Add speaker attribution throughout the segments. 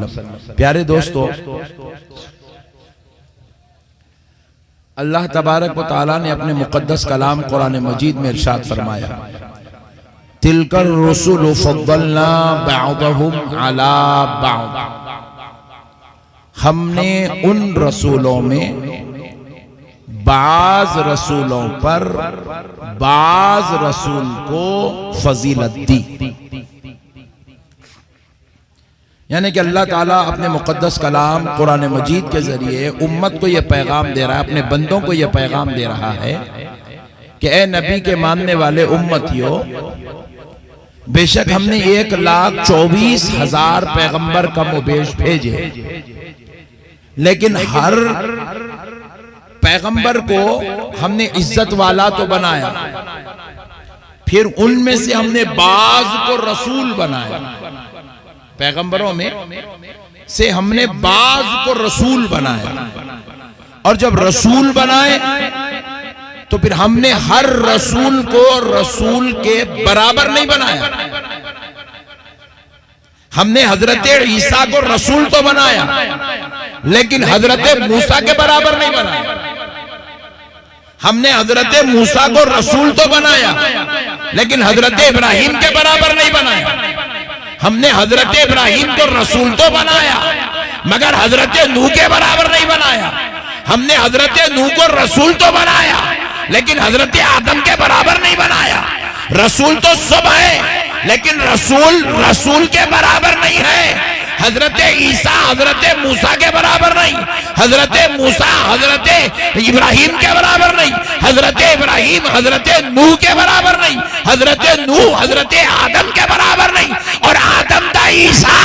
Speaker 1: वसल्लम। प्यारे दोस्तों, अल्लाह तबारक व तआला ने अपने मुक़द्दस कलाम कुरान मजीद में इरशाद फरमाया, तिलकर रसूल फद्दलना बअदहुम अला बअद। हमने उन रसूलों में बाज रसूलों पर बाज रसूल को फजीलत दी। यानी कि अल्लाह ताला अपने मुक़द्दस कलाम कुरान मजीद के जरिए उम्मत को यह पैगाम दे रहा है, अपने बंदों को यह पैगाम दे रहा है कि ए नबी के मानने वाले उम्मतियों, बेशक हमने 1,24,000 पैगंबर कम व बेश भेजे, लेकिन हर पैगंबर को हमने इज्जत वाला तो बनाया, फिर उनमें से हमने बाज को रसूल बनाया। पैगंबरों में से हमने बाज को रसूल बनाया, और जब रसूल बनाए तो फिर हमने हर रसूल को रसूल के बराबर नहीं बनाया। हमने हजरत ईसा को रसूल तो बनाया, लेकिन हजरत मूसा के बराबर नहीं बनाया। हमने हजरत मूसा को रसूल तो बनाया, लेकिन हजरत इब्राहिम के बराबर नहीं बनाया। हमने हजरत इब्राहिम को रसूल तो बनाया, मगर हजरत नूह के बराबर नहीं बनाया। हमने हजरत नूह को रसूल तो बनाया, लेकिन हजरत आदम के बराबर नहीं बनाया। रसूल तो सब है, लेकिन रसूल के बराबर नहीं है। हजरत ईसा हजरत मूसा के बराबर नहीं, हजरत मूसा हजरत इब्राहिम के बराबर नहीं, हजरत इब्राहिम हजरत नूह के बराबर नहीं, हजरत नूह हजरत आदम के बराबर नहीं, और आदम दा ईसा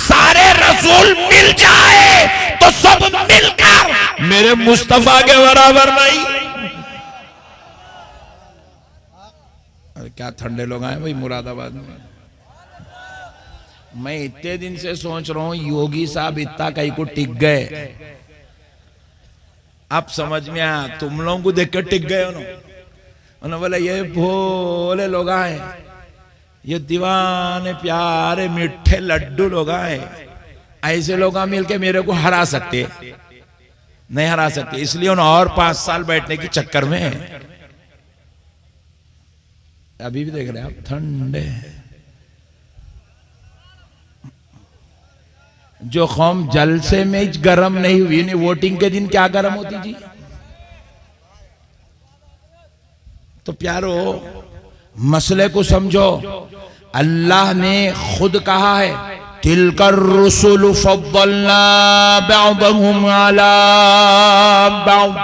Speaker 1: सारे रसूल मिल जाए तो सब मिलकर मेरे मुस्तफा के बराबर नहीं। अरे क्या ठंडे लोग आए भाई मुरादाबाद में। मैं इतने दिन से सोच रहा हूं योगी साहब इतना कहीं को टिक गए, अब समझ में आया। तुम लोगों को देख कर टिक गए उन्होंने बोला ये भोले लोग आए, ये दीवाने प्यारे मीठे लड्डू लोग आए, ऐसे लोग मिलके मेरे को हरा सकते नहीं, हरा सकते। इसलिए उन्हें और 5 साल बैठने की चक्कर में अभी भी देख रहे हैं आप ठंडे। जो कौम जलसे में गर्म नहीं हुई, नहीं वोटिंग के दिन क्या गर्म होती जी। तो प्यारो मसले को समझो। अल्लाह ने खुद कहा है, तिलकर रुसुल फद्दलना बअदहुम अला बअद।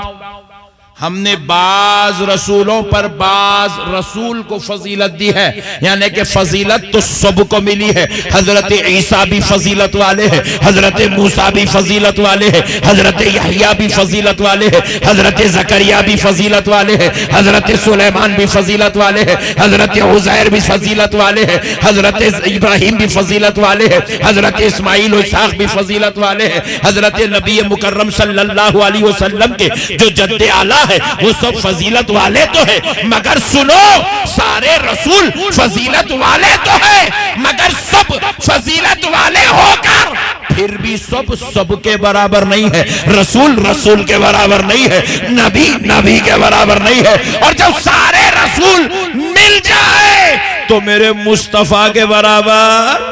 Speaker 1: हमने बाज रसूलों पर बाज रसूल को फजीलत दी है, यानी कि फजीलत तो सबको मिली है। हजरत ईसा भी फजीलत वाले हैं, हजरत मूसा भी फजीलत वाले हैं, हजरत यहया भी फजीलत वाले हैं, हजरत जकरिया भी फजीलत वाले हैं, हजरत सुलेमान भी फजीलत वाले हैं, हजरत उज़ैर भी फजीलत वाले हैं, हजरत इब्राहिम भी फजीलत वाले हैं, हजरत इस्माइल और इसहाक भी फजीलत वाले हैं, हजरत नबी मुकर्रम सल्लल्लाहु अलैहि वसल्लम के जो जद्दे आला है वो सब फजीलत वाले तो है, मगर सुनो सारे रसूल फजीलत वाले तो है, मगर सब फजीलत वाले होकर फिर भी सब के बराबर नहीं है। रसूल के बराबर नहीं है, नबी के बराबर नहीं है। और जब सारे रसूल मिल जाए तो मेरे मुस्तफा के बराबर,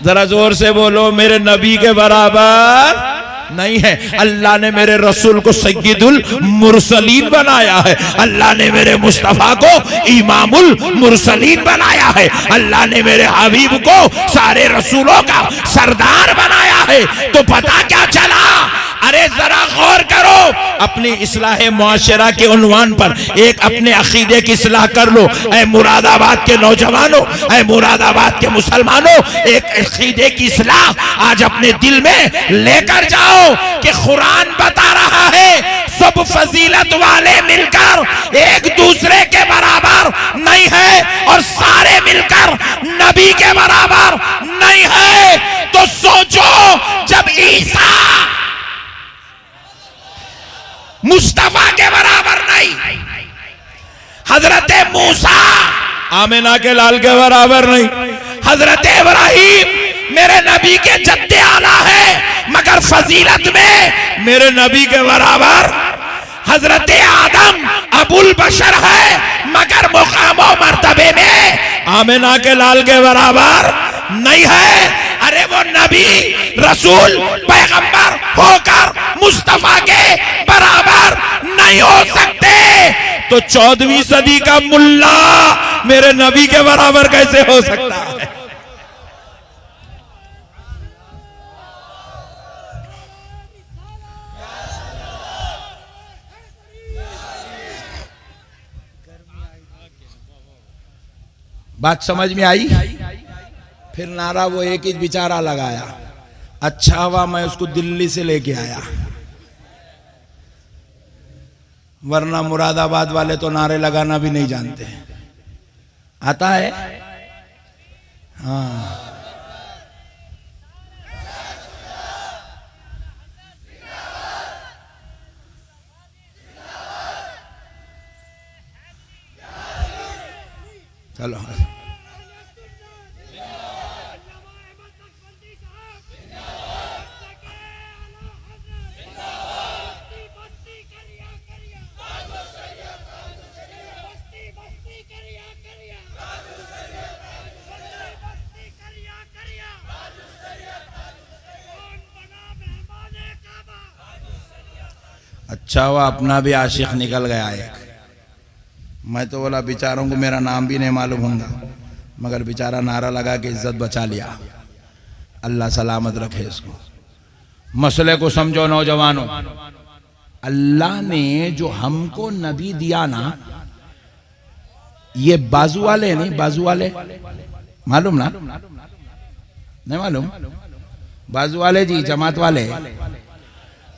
Speaker 1: जरा जोर से बोलो, मेरे नबी के बराबर नहीं है। अल्लाह ने मेरे रसूल को सय्यदुल मुरसलीन बनाया है, अल्लाह ने मेरे मुस्तफा को इमामुल मुरसलीन बनाया है, अल्लाह ने मेरे हबीब को सारे रसूलों का सरदार बनाया है। तो पता क्या चला? अरे जरा गौर करो, अपनी इस्लाह मुआशरा के उन्वान पर एक अपने अकीदे की इस्लाह कर लो। ऐ मुरादाबाद के नौजवानों, ऐ मुरादाबाद के मुसलमानों, एक अकीदे की इस्लाह आज अपने दिल में लेकर जाओ कि कुरान बता रहा है सब फजीलत वाले मिलकर एक दूसरे के बराबर नहीं है, और सारे मिलकर नबी के बराबर नहीं है। तो सोचो, जब ईसा मुस्तफा के बराबर नहीं, हजरत मूसा आमिना के लाल के बराबर नहीं, हजरत इब्राहिम मेरे नबी के जद्दे आला है, मगर फजीलत में मेरे नबी के बराबर हजरत आदम अबुल बशर है, मगर मुकामो मर्तबे में आमिना के लाल के बराबर नहीं है। अरे वो नबी रसूल पैगंबर होकर मुस्तफा के बराबर नहीं हो सकते, तो 14वीं सदी का मुल्ला मेरे नबी के बराबर कैसे हो सकता है? बात समझ में आई? फिर नारा वो एक ही बेचारा लगाया, अच्छा हुआ मैं उसको दिल्ली से लेके आया, वरना मुरादाबाद वाले तो नारे लगाना भी नहीं जानते। आता है? हाँ, चलो अच्छा हुआ अपना भी आशिक निकल गया एक। मैं तो बोला बेचारों को मेरा नाम भी नहीं मालूम होगा, मगर बेचारा नारा लगा के इज्जत बचा लिया। अल्लाह सलामत रखे इसको। मसले को समझो नौजवानों, अल्लाह ने जो हमको नबी दिया ना, ये बाजू वाले नहीं, बाजू वाले मालूम ना? नहीं मालूम? बाजू वाले जी, जमात वाले,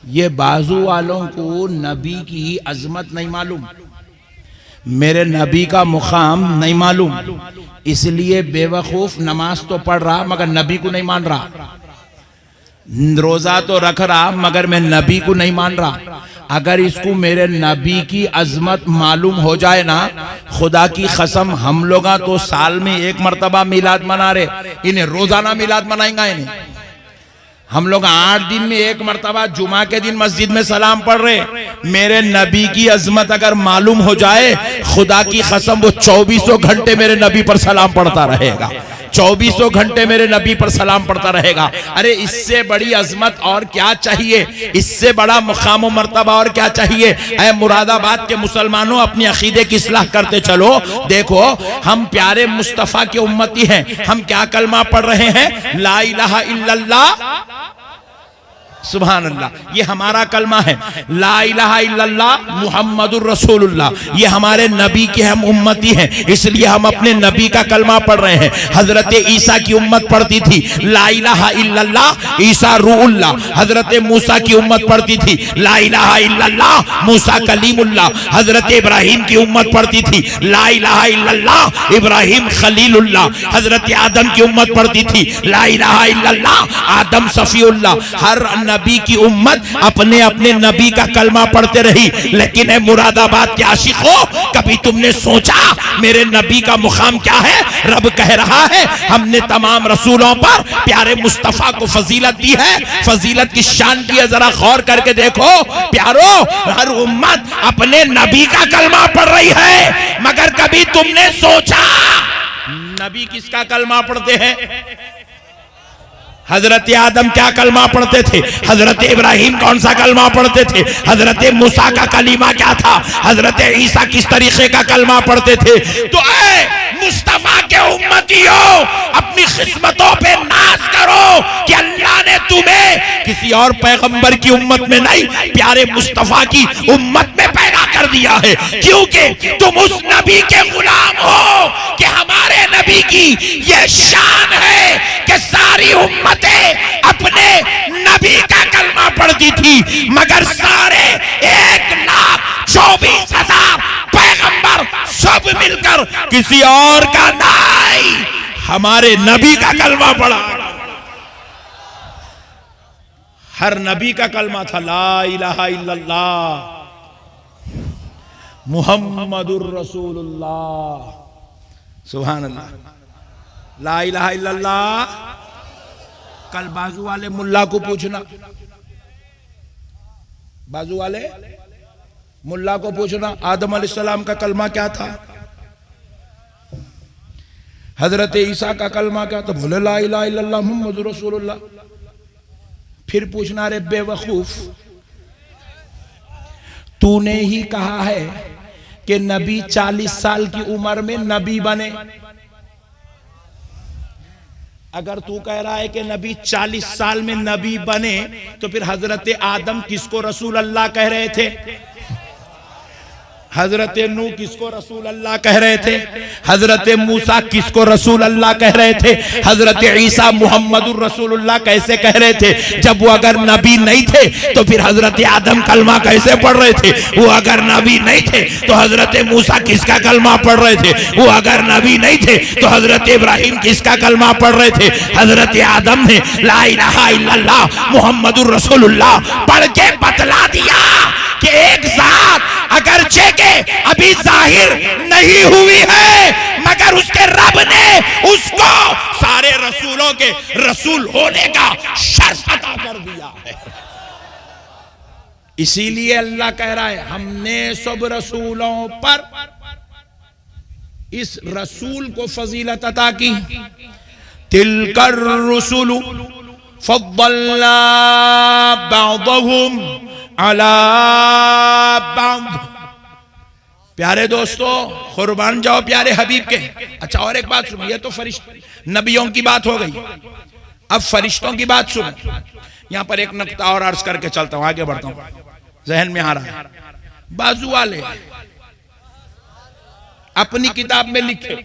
Speaker 1: ये बाजू वालों को नबी की अजमत नहीं मालूम, मेरे नबी का मुकाम नहीं मालूम, इसलिए बेवकूफ नमाज तो पढ़ रहा मगर नबी को नहीं मान रहा, रोजा तो रख रहा मगर मैं नबी को नहीं मान रहा। अगर इसको मेरे नबी की अजमत मालूम हो जाए ना, खुदा की कसम हम लोग तो साल में एक मर्तबा मिलाद मना रहे, इन्हें रोजाना मिलाद मनाएंगा। इन्हें हम लोग 8 दिन में एक मर्तबा जुमा के दिन मस्जिद में सलाम पढ़ रहे। मेरे नबी की अजमत अगर मालूम हो जाए, खुदा की कसम वो 24 घंटे मेरे नबी पर सलाम पढ़ता रहेगा, 24 घंटे मेरे नबी पर सलाम पढ़ता रहेगा। अरे इससे बड़ी अजमत और क्या चाहिए, इससे बड़ा मुकाम व मर्तबा और क्या चाहिए? ऐ मुरादाबाद के मुसलमानों, अपनी अकीदे की इस्लाह करते चलो। देखो हम प्यारे मुस्तफा के उम्मती हैं, हम क्या कलमा पढ़ रहे हैं? ला इलाहा इल्लल्लाह सुभान अल्लाह, ये हमारा कलमा है। ला इलाहा इल्लल्लाह मुहम्मदुर रसूलुल्लाह, ये हमारे नबी के हम उम्मती हैं, इसलिए हम अपने नबी का कलमा पढ़ रहे हैं। हजरत ईसा की उम्मत पढ़ती थी ला इलाहा इल्लल्लाह ईसा रूहुल्लाह, हजरत मूसा की उम्मत पढ़ती थी ला इलाहा इल्लल्लाह मूसा कलीमुल्लाह, हजरत इब्राहिम की उम्मत पढ़ती थी ला इलाहा इल्लल्लाह इब्राहिम खलीलुल्लाह, हजरत आदम की उम्मत पढ़ती थी ला इलाहा इल्लल्लाह आदम सफीउल्लाह। हर नबी की उम्मत अपने अपने नबी का कलमा पढ़ते रही। लेकिन है मुरादाबाद के आशिकों, कभी तुमने सोचा मेरे नबी का मुकाम क्या है? रब कह रहा है हमने तमाम रसूलों पर प्यारे मुस्तफा को फजीलत दी है। फजीलत की शान की है, जरा गौर करके देखो प्यारो, हर उम्मत अपने नबी का कलमा पढ़ रही है, मगर कभी तुमने सोचा नबी किसका कलमा पढ़ते हैं? हजरत आदम क्या कलमा पढ़ते थे? हजरत इब्राहिम कौन सा कलमा पढ़ते थे? हजरत मूसा का कलीमा क्या था? हजरत ईसा किस तरीके का कलमा पढ़ते थे? तो मुस्तफा के उम्मतियों, अपनी किस्मतों पे नाज करो कि अल्लाह ने तुम्हें किसी और पैगंबर की उम्मत में नहीं, प्यारे मुस्तफा की उम्मत में पैदा कर दिया है, क्योंकि तुम उस नबी के गुलाम हो कि हमारे नबी की यह शान है कि सारी उम्मतें अपने नबी का कलमा पढ़ती थी, मगर सारे 1,24,000 पैगंबर सब मिलकर किसी और का नहीं, हमारे नबी का कलमा पढ़ा। हर नबी का कलमा था ला इलाहा इल्लल्लाह मुहम्मदुर रसूलुल्लाह। सुभान अल्लाह। ला इलाहा इल्लल्लाह कल बाजू वाले मुल्ला को पूछना, बाजू वाले मुल्ला को पूछना आदम अलैहिस्सलाम का कलमा क्या था, हजरत ईसा का कलमा क्या था, बोले ला इलाहा इल्लल्लाह मुहम्मदुर रसूलुल्लाह। फिर पूछना रे बेवकूफ, तूने ही कहा है कि नबी 40 साल की उम्र में नबी बने। अगर तू कह रहा है कि नबी 40 साल में नबी बने, तो फिर हजरत आदम किसको रसूल अल्लाह कह रहे थे, हजरत नूह किसको रसूल अल्लाह कह रहे थे, हजरत मूसा किसको रसूल अल्लाह कह रहे थे, हजरत ईसा मुहम्मदुर रसूलुल्लाह कैसे कह रहे थे। जब वो अगर नबी नहीं थे तो फिर हजरत आदम कलमा कैसे पढ़ रहे थे, वो अगर नबी नहीं थे तो हजरत मूसा किसका कलमा पढ़ रहे थे, वो अगर नबी नहीं थे तो हजरत इब्राहिम किसका कलमा पढ़ रहे थे। हजरत आदम ने ला इलाहा इल्लल्लाह मुहम्मदुर रसूलुल्लाह पढ़ के बतला दिया कि एक जात अगरचे के अभी जाहिर नहीं हुई है, मगर उसके रब ने उसको सारे रसूलों के रसूल होने का शर्त अता कर दिया है। इसीलिए अल्लाह कह रहा है हमने सब रसूलों पर इस रसूल को फजीलत अता की। तिलकर रसूलु फद्दलना बअदहुम अला बअद। प्यारे दोस्तों, कुर्बान जाओ प्यारे हबीब के। अच्छा, और एक बात सुनो, ये तो फरिश्ते नबियों की बात हो गई, अब फरिश्तों की बात सुनो। यहां पर एक नुक्ता और अर्ज करके चलता हूं, आगे बढ़ता हूं, जहन में आ रहा है। बाजू वाले अपनी किताब में लिखे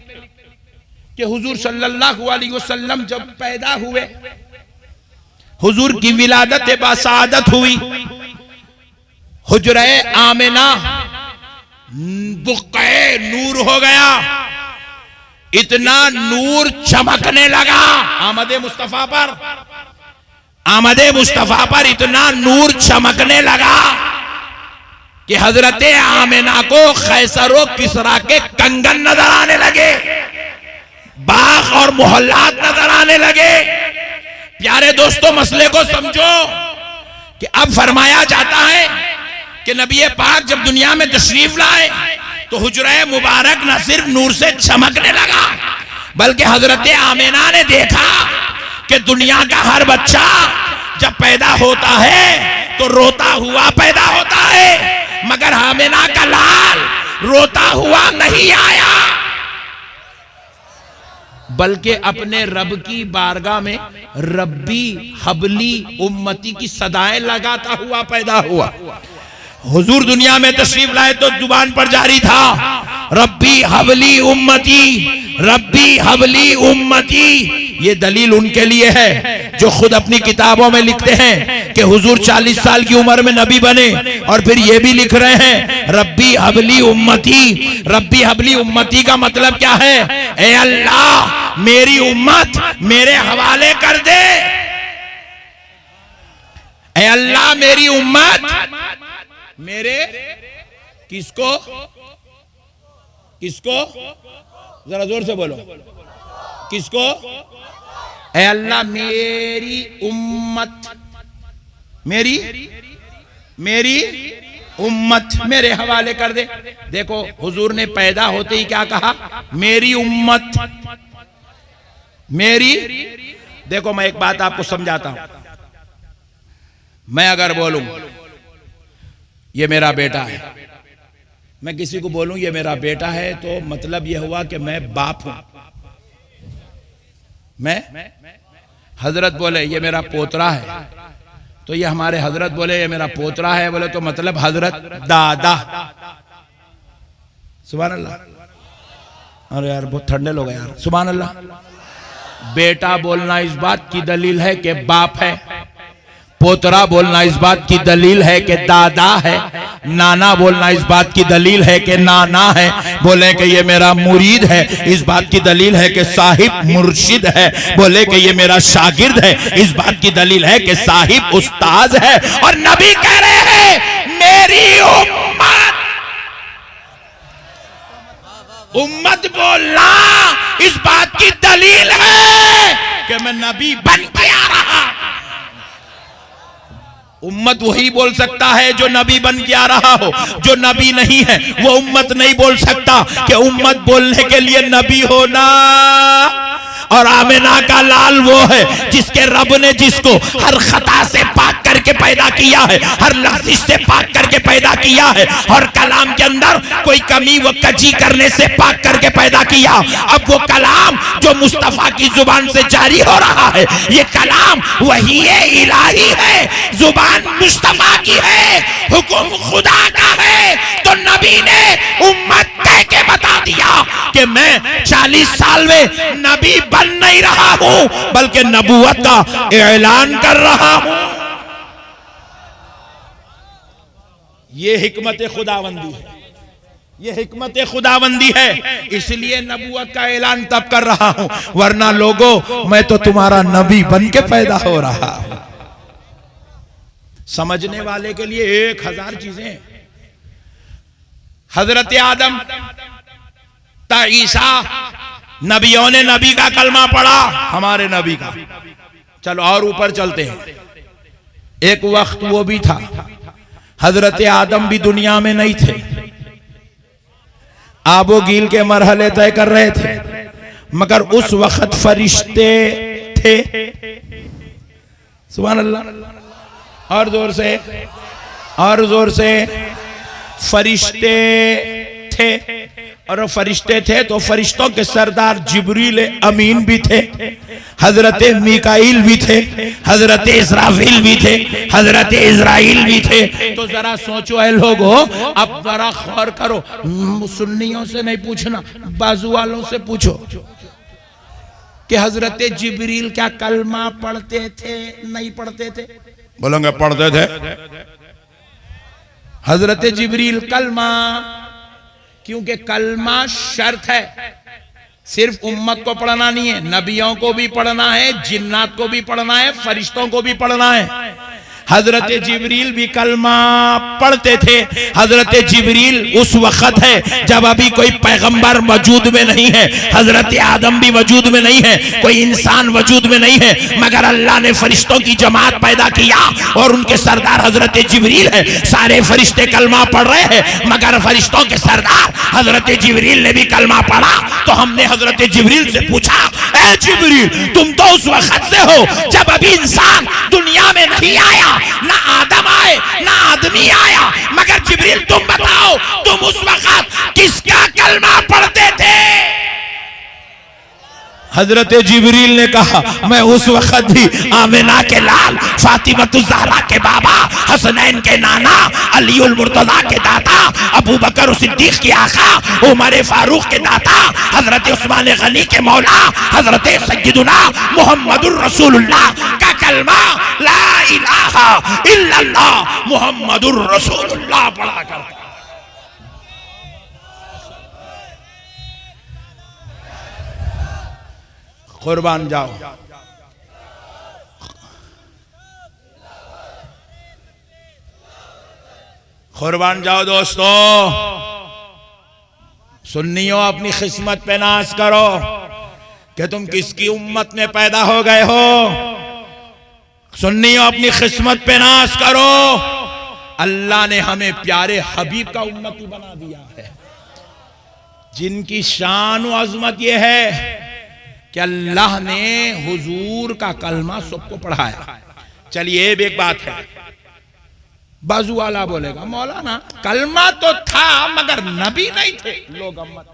Speaker 1: कि हुजूर सल्लल्लाहु अलैहि वसल्लम जब पैदा हुए, हुजूर की विलादत बासादत हुई, हुजरे आमिना बुक़े नूर हो गया, इतना नूर चमकने लगा आमदे मुस्तफा पर, आमदे मुस्तफा पर इतना नूर चमकने लगा कि हजरत आमिना को खैसरो किसरा के कंगन नजर आने लगे, बाग और मोहल्लात नजर आने लगे। प्यारे दोस्तों, मसले को समझो कि अब फरमाया जाता है कि नबी पाक जब दुनिया में तशरीफ लाए तो हुजरा मुबारक न सिर्फ नूर से चमकने लगा, बल्कि हजरत आमिना ने देखा कि दुनिया का हर बच्चा जब पैदा होता है तो रोता हुआ पैदा होता है, मगर आमिना का लाल रोता हुआ नहीं आया, बल्कि अपने रब की बारगाह में रब्बी हबली उम्मती की सदाएं लगाता हुआ पैदा हुआ। हुजूर दुनिया में तशरीफ लाए तो जुबान पर जारी था रब्बी हबली उम्मती, रब्बी हबली उम्मती। ये दलील उनके लिए है जो खुद अपनी किताबों में लिखते हैं कि हुजूर 40 साल की उम्र में नबी बने, और फिर ये भी लिख रहे हैं रब्बी हबली उम्मती। रब्बी हबली उम्मती का मतलब क्या है? ए अल्लाह मेरी उम्मत मेरे हवाले कर दे, ए अल्लाह मेरी उम्मत मेरे किसको किसको, जरा जोर से बोलो, किसको? ऐ अल्लाह मेरी उम्मत, मेरी मेरी उम्मत मेरे हवाले कर दे। देखो हुजूर ने पैदा होते ही क्या कहा? मेरी उम्मत, मेरी। देखो मैं एक बात आपको समझाता हूं, मैं अगर बोलूं ये मेरा बेटा है, मैं किसी को बोलूं ये मेरा बेटा है, तो मतलब यह हुआ कि मैं बाप हूं। मैं हजरत बोले ये मेरा पोतरा है, तो ये हमारे हजरत बोले ये मेरा पोतरा है, बोले तो मतलब हजरत दादा। सुभान अल्लाह। अरे यार बहुत ठंडे लोग हैं यार। सुभान अल्लाह। बेटा बोलना इस बात की दलील है कि बाप है, पोतरा बोलना इस बात की दलील है कि दादा है, नाना बोलना इस बात की दलील है कि नाना है, बोले कि ये मेरा मुरीद है इस बात की दलील है कि साहिब मुर्शिद है, बोले कि ये मेरा शागिर्द है इस बात की दलील है कि साहिब उस्ताद है। और नबी कह रहे हैं मेरी उम्मत, उम्मत बोलना इस बात की दलील है कि मैं नबी बन के आ रहा। उम्मत वही बोल सकता है जो नबी बन के आ रहा हो, जो नबी नहीं है वो उम्मत नहीं बोल सकता कि उम्मत बोलने के लिए नबी होना। और आमिना का लाल वो है जिसके रब ने जिसको हर खता से पाक करके पैदा किया है, हर लफ्ज़ से पाक करके पैदा किया है, और कलाम के अंदर कोई कमी व कजी करने से पाक करके पैदा किया। अब वो कलाम जो मुस्तफा की जुबान से जारी हो रहा है, ये कलाम वही इलाही है, जुबान मुस्तफा की है, हुक्म खुदा का है। तो नबी ने उम्मत कह के बता दिया कि मैं 40 साल में नबी बन नहीं रहा हूं, बल्कि नबूवत का ऐलान कर रहा हूं। ये हिकमत खुदावंदी है, ये हिकमत खुदावंदी है, इसलिए नबूवत का ऐलान तब कर रहा हूं, वरना लोगों मैं तो तुम्हारा नबी बन के पैदा हो रहा हूं। समझने वाले के लिए 1000 चीजें। हजरत आदम ता ईसा, नबियों ने नबी का कलमा पढ़ा, हमारे नबी का। चलो और ऊपर चलते हैं। एक वक्त वो भी था, हजरत आदम भी दुनिया में नहीं थे, आबो गील के मरहले तय कर रहे थे, मगर उस वक्त फरिश्ते थे। सुभान अल्लाह, और जोर से, और जोर से। फरिश्ते थे, और फरिश्ते थे तो फरिश्तों के सरदार जिब्रील अमीन भी थे, हजरत मीकाईल भी थे, हजरत इसराफील भी थे, हजरत इजराइल भी थे। तो जरा सोचो ऐ लोगो, अब जरा गौर करो, सुन्नियों से नहीं पूछना, बाजू वालों से पूछो कि हजरत जिब्रील क्या कलमा पढ़ते थे, नहीं पढ़ते थे? बोलेंगे पढ़ते थे। हजरत जिब्रील कलमा, क्योंकि कलमा शर्त है, सिर्फ उम्मत को पढ़ना नहीं है, नबियों को भी पढ़ना है, जिन्नात को भी पढ़ना है, फरिश्तों को भी पढ़ना है। हजरत जिब्रील भी कलमा पढ़ते थे। हजरत जिब्रील उस वक्त है जब अभी कोई पैगंबर वजूद में नहीं है, हजरत आदम भी वजूद में नहीं है, कोई इंसान वजूद में नहीं है, मगर अल्लाह ने फरिश्तों की जमात पैदा किया और उनके सरदार हजरत जिब्रील है। सारे फरिश्ते कलमा पढ़ रहे हैं, मगर फरिश्तों के सरदार हजरत जिब्रील ने भी कलमा पढ़ा। तो हमने हजरत जिब्रील से पूछा, ए जिब्रील, तुम तो उस वक्त से हो जब अभी इंसान दुनिया में नहीं आया, ना आदम आए ना आदमी आया, मगर जिब्रील तुम बताओ, तुम उस वक्त किसका कलमा पढ़ते थे? हजरत जिब्रील ने कहा, मैं उस वक्त भी आमिना के लाल, फातिमतुज़ ज़हरा के बाबा, हसनैन के नाना, अलीउल मुर्तज़ा के दाता, अबू बकर सिद्दीक के आका, उमर फारूक के दाता, हजरत उस्मान गनी के मौला, हजरत सय्यदुना मुहम्मदुर रसूलुल्लाह का कलमा ला इलाहा इल्लल्लाह मुहम्मदुर रसूलुल्लाह पढ़ा करता। कुर्बान जाओ, कुर्बान जाओ दोस्तों। सुन्नियों, अपनी किस्मत पे नाज करो कि तुम किसकी उम्मत में पैदा हो गए हो। सुन्नियों, अपनी किस्मत पे नाज करो, अल्लाह ने हमें प्यारे हबीब का उम्मती बना दिया है, जिनकी शान व अजमत यह है कि अल्लाह ने हुजूर का कलमा सबको पढ़ाया। चलिए एक बात है, बाजू वाला बोलेगा, मौलाना कलमा तो था मगर नबी नहीं थे लोग अम्मत।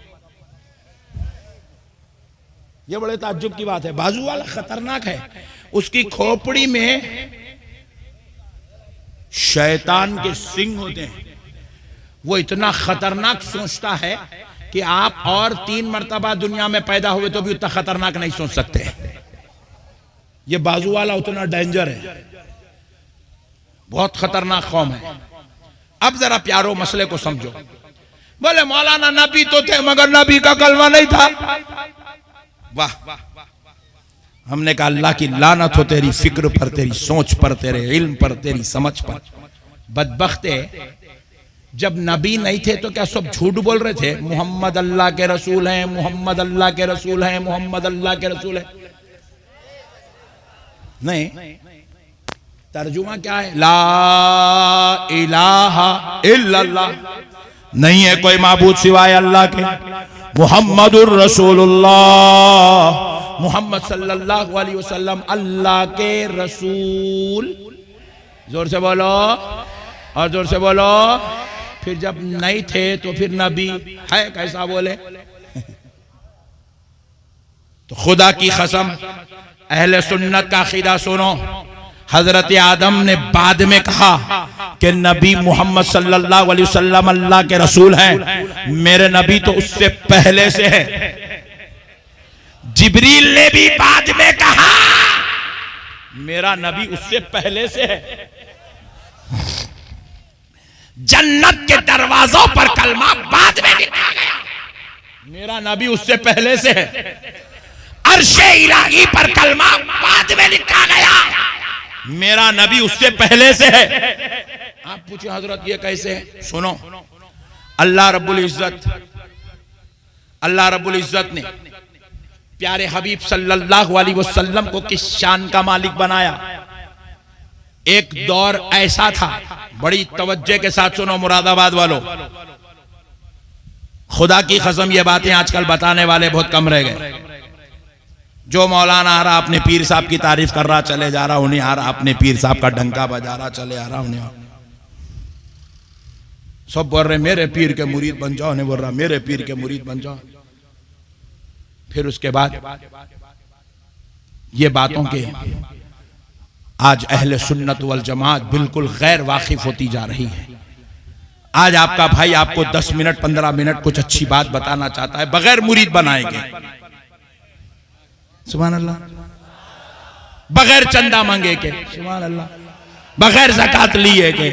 Speaker 1: ये बड़े ताज्जुब की बात है। बाजू वाला खतरनाक है, उसकी खोपड़ी में शैतान के सिंग होते हैं। वो इतना खतरनाक सोचता है कि आप और 3 मर्तबा दुनिया में पैदा हुए तो भी उतना खतरनाक नहीं सोच सकते। ये बाजू वाला उतना डेंजर है, बहुत खतरनाक कौम है। अब जरा प्यारो मसले को समझो। बोले मौलाना नबी तो थे मगर नबी का कलमा नहीं था। वाह, हमने कहा अल्लाह की लानत हो तेरी फिक्र पर, तेरी सोच पर, तेरे इल्म पर, तेरी समझ पर। बदबख्ते, जब नबी नहीं थे तो क्या सब झूठ बोल रहे थे? मोहम्मद अल्लाह के रसूल हैं, मोहम्मद अल्लाह के रसूल हैं, मोहम्मद अल्लाह के रसूल हैं। नहीं, तर्जुमा क्या है? ला इलाहा इल्लल्लाह, नहीं है कोई माबूद सिवाय अल्लाह के। मुहम्मदुर रसूलुल्लाह, मोहम्मद सल्लल्लाहु अलैहि वसल्लम अल्लाह के रसूल। जोर से बोलो और जोर से बोलो। फिर जब नहीं थे तो फिर नबी है, कैसा बोले? तो खुदा की कसम, अहले सुन्नत का अकीदा सुनो। हजरत आदम ने बाद में कहा कि नबी मोहम्मद सल्लल्लाहु अलैहि वसल्लम अल्लाह के रसूल हैं। मेरे नबी तो उससे पहले से है। जिब्रील ने भी बाद में कहा मेरा नबी उससे पहले से है। जन्नत के दरवाजों पर कलमा बाद में लिखा गया, मेरा नबी उससे पहले से है। अर्शे इलाही पर कलमा बाद में लिखा गया, मेरा नबी उससे पहले से है। आप पूछे हजरत ये कैसे है? सुनो, अल्लाह रब्बुल इज्जत ने प्यारे हबीब सल्लल्लाहु अलैहि वसल्लम को किस शान का मालिक बनाया। एक दौर ऐसा था, बड़ी तवज्जो के साथ सुनो मुरादाबाद वालों, खुदा की कसम ये बातें आजकल बताने वाले बहुत कम रह गए। जो मौलाना आ रहा अपने पीर साहब की तारीफ कर रहा चले जा रहा, उन्हें आ रहा अपने पीर साहब का डंका बजा रहा चले आ रहा, उन्हें सब बोल रहे मेरे पीर के मुरीद बन जाओ, उन्हें बोल रहा मेरे पीर के मुरीद बन जाओ। फिर उसके बाद ये बातों के आज अहले सुन्नत वल जमात बिल्कुल गैर वाकिफ होती जा रही है। आज आपका भाई आपको 10 मिनट 15 मिनट कुछ अच्छी बात बताना चाहता है, बगैर मुरीद बनाएंगे, सुभान अल्लाह, बगैर चंदा मांगे के, सुभान अल्लाह, बगैर ज़कात लिए के,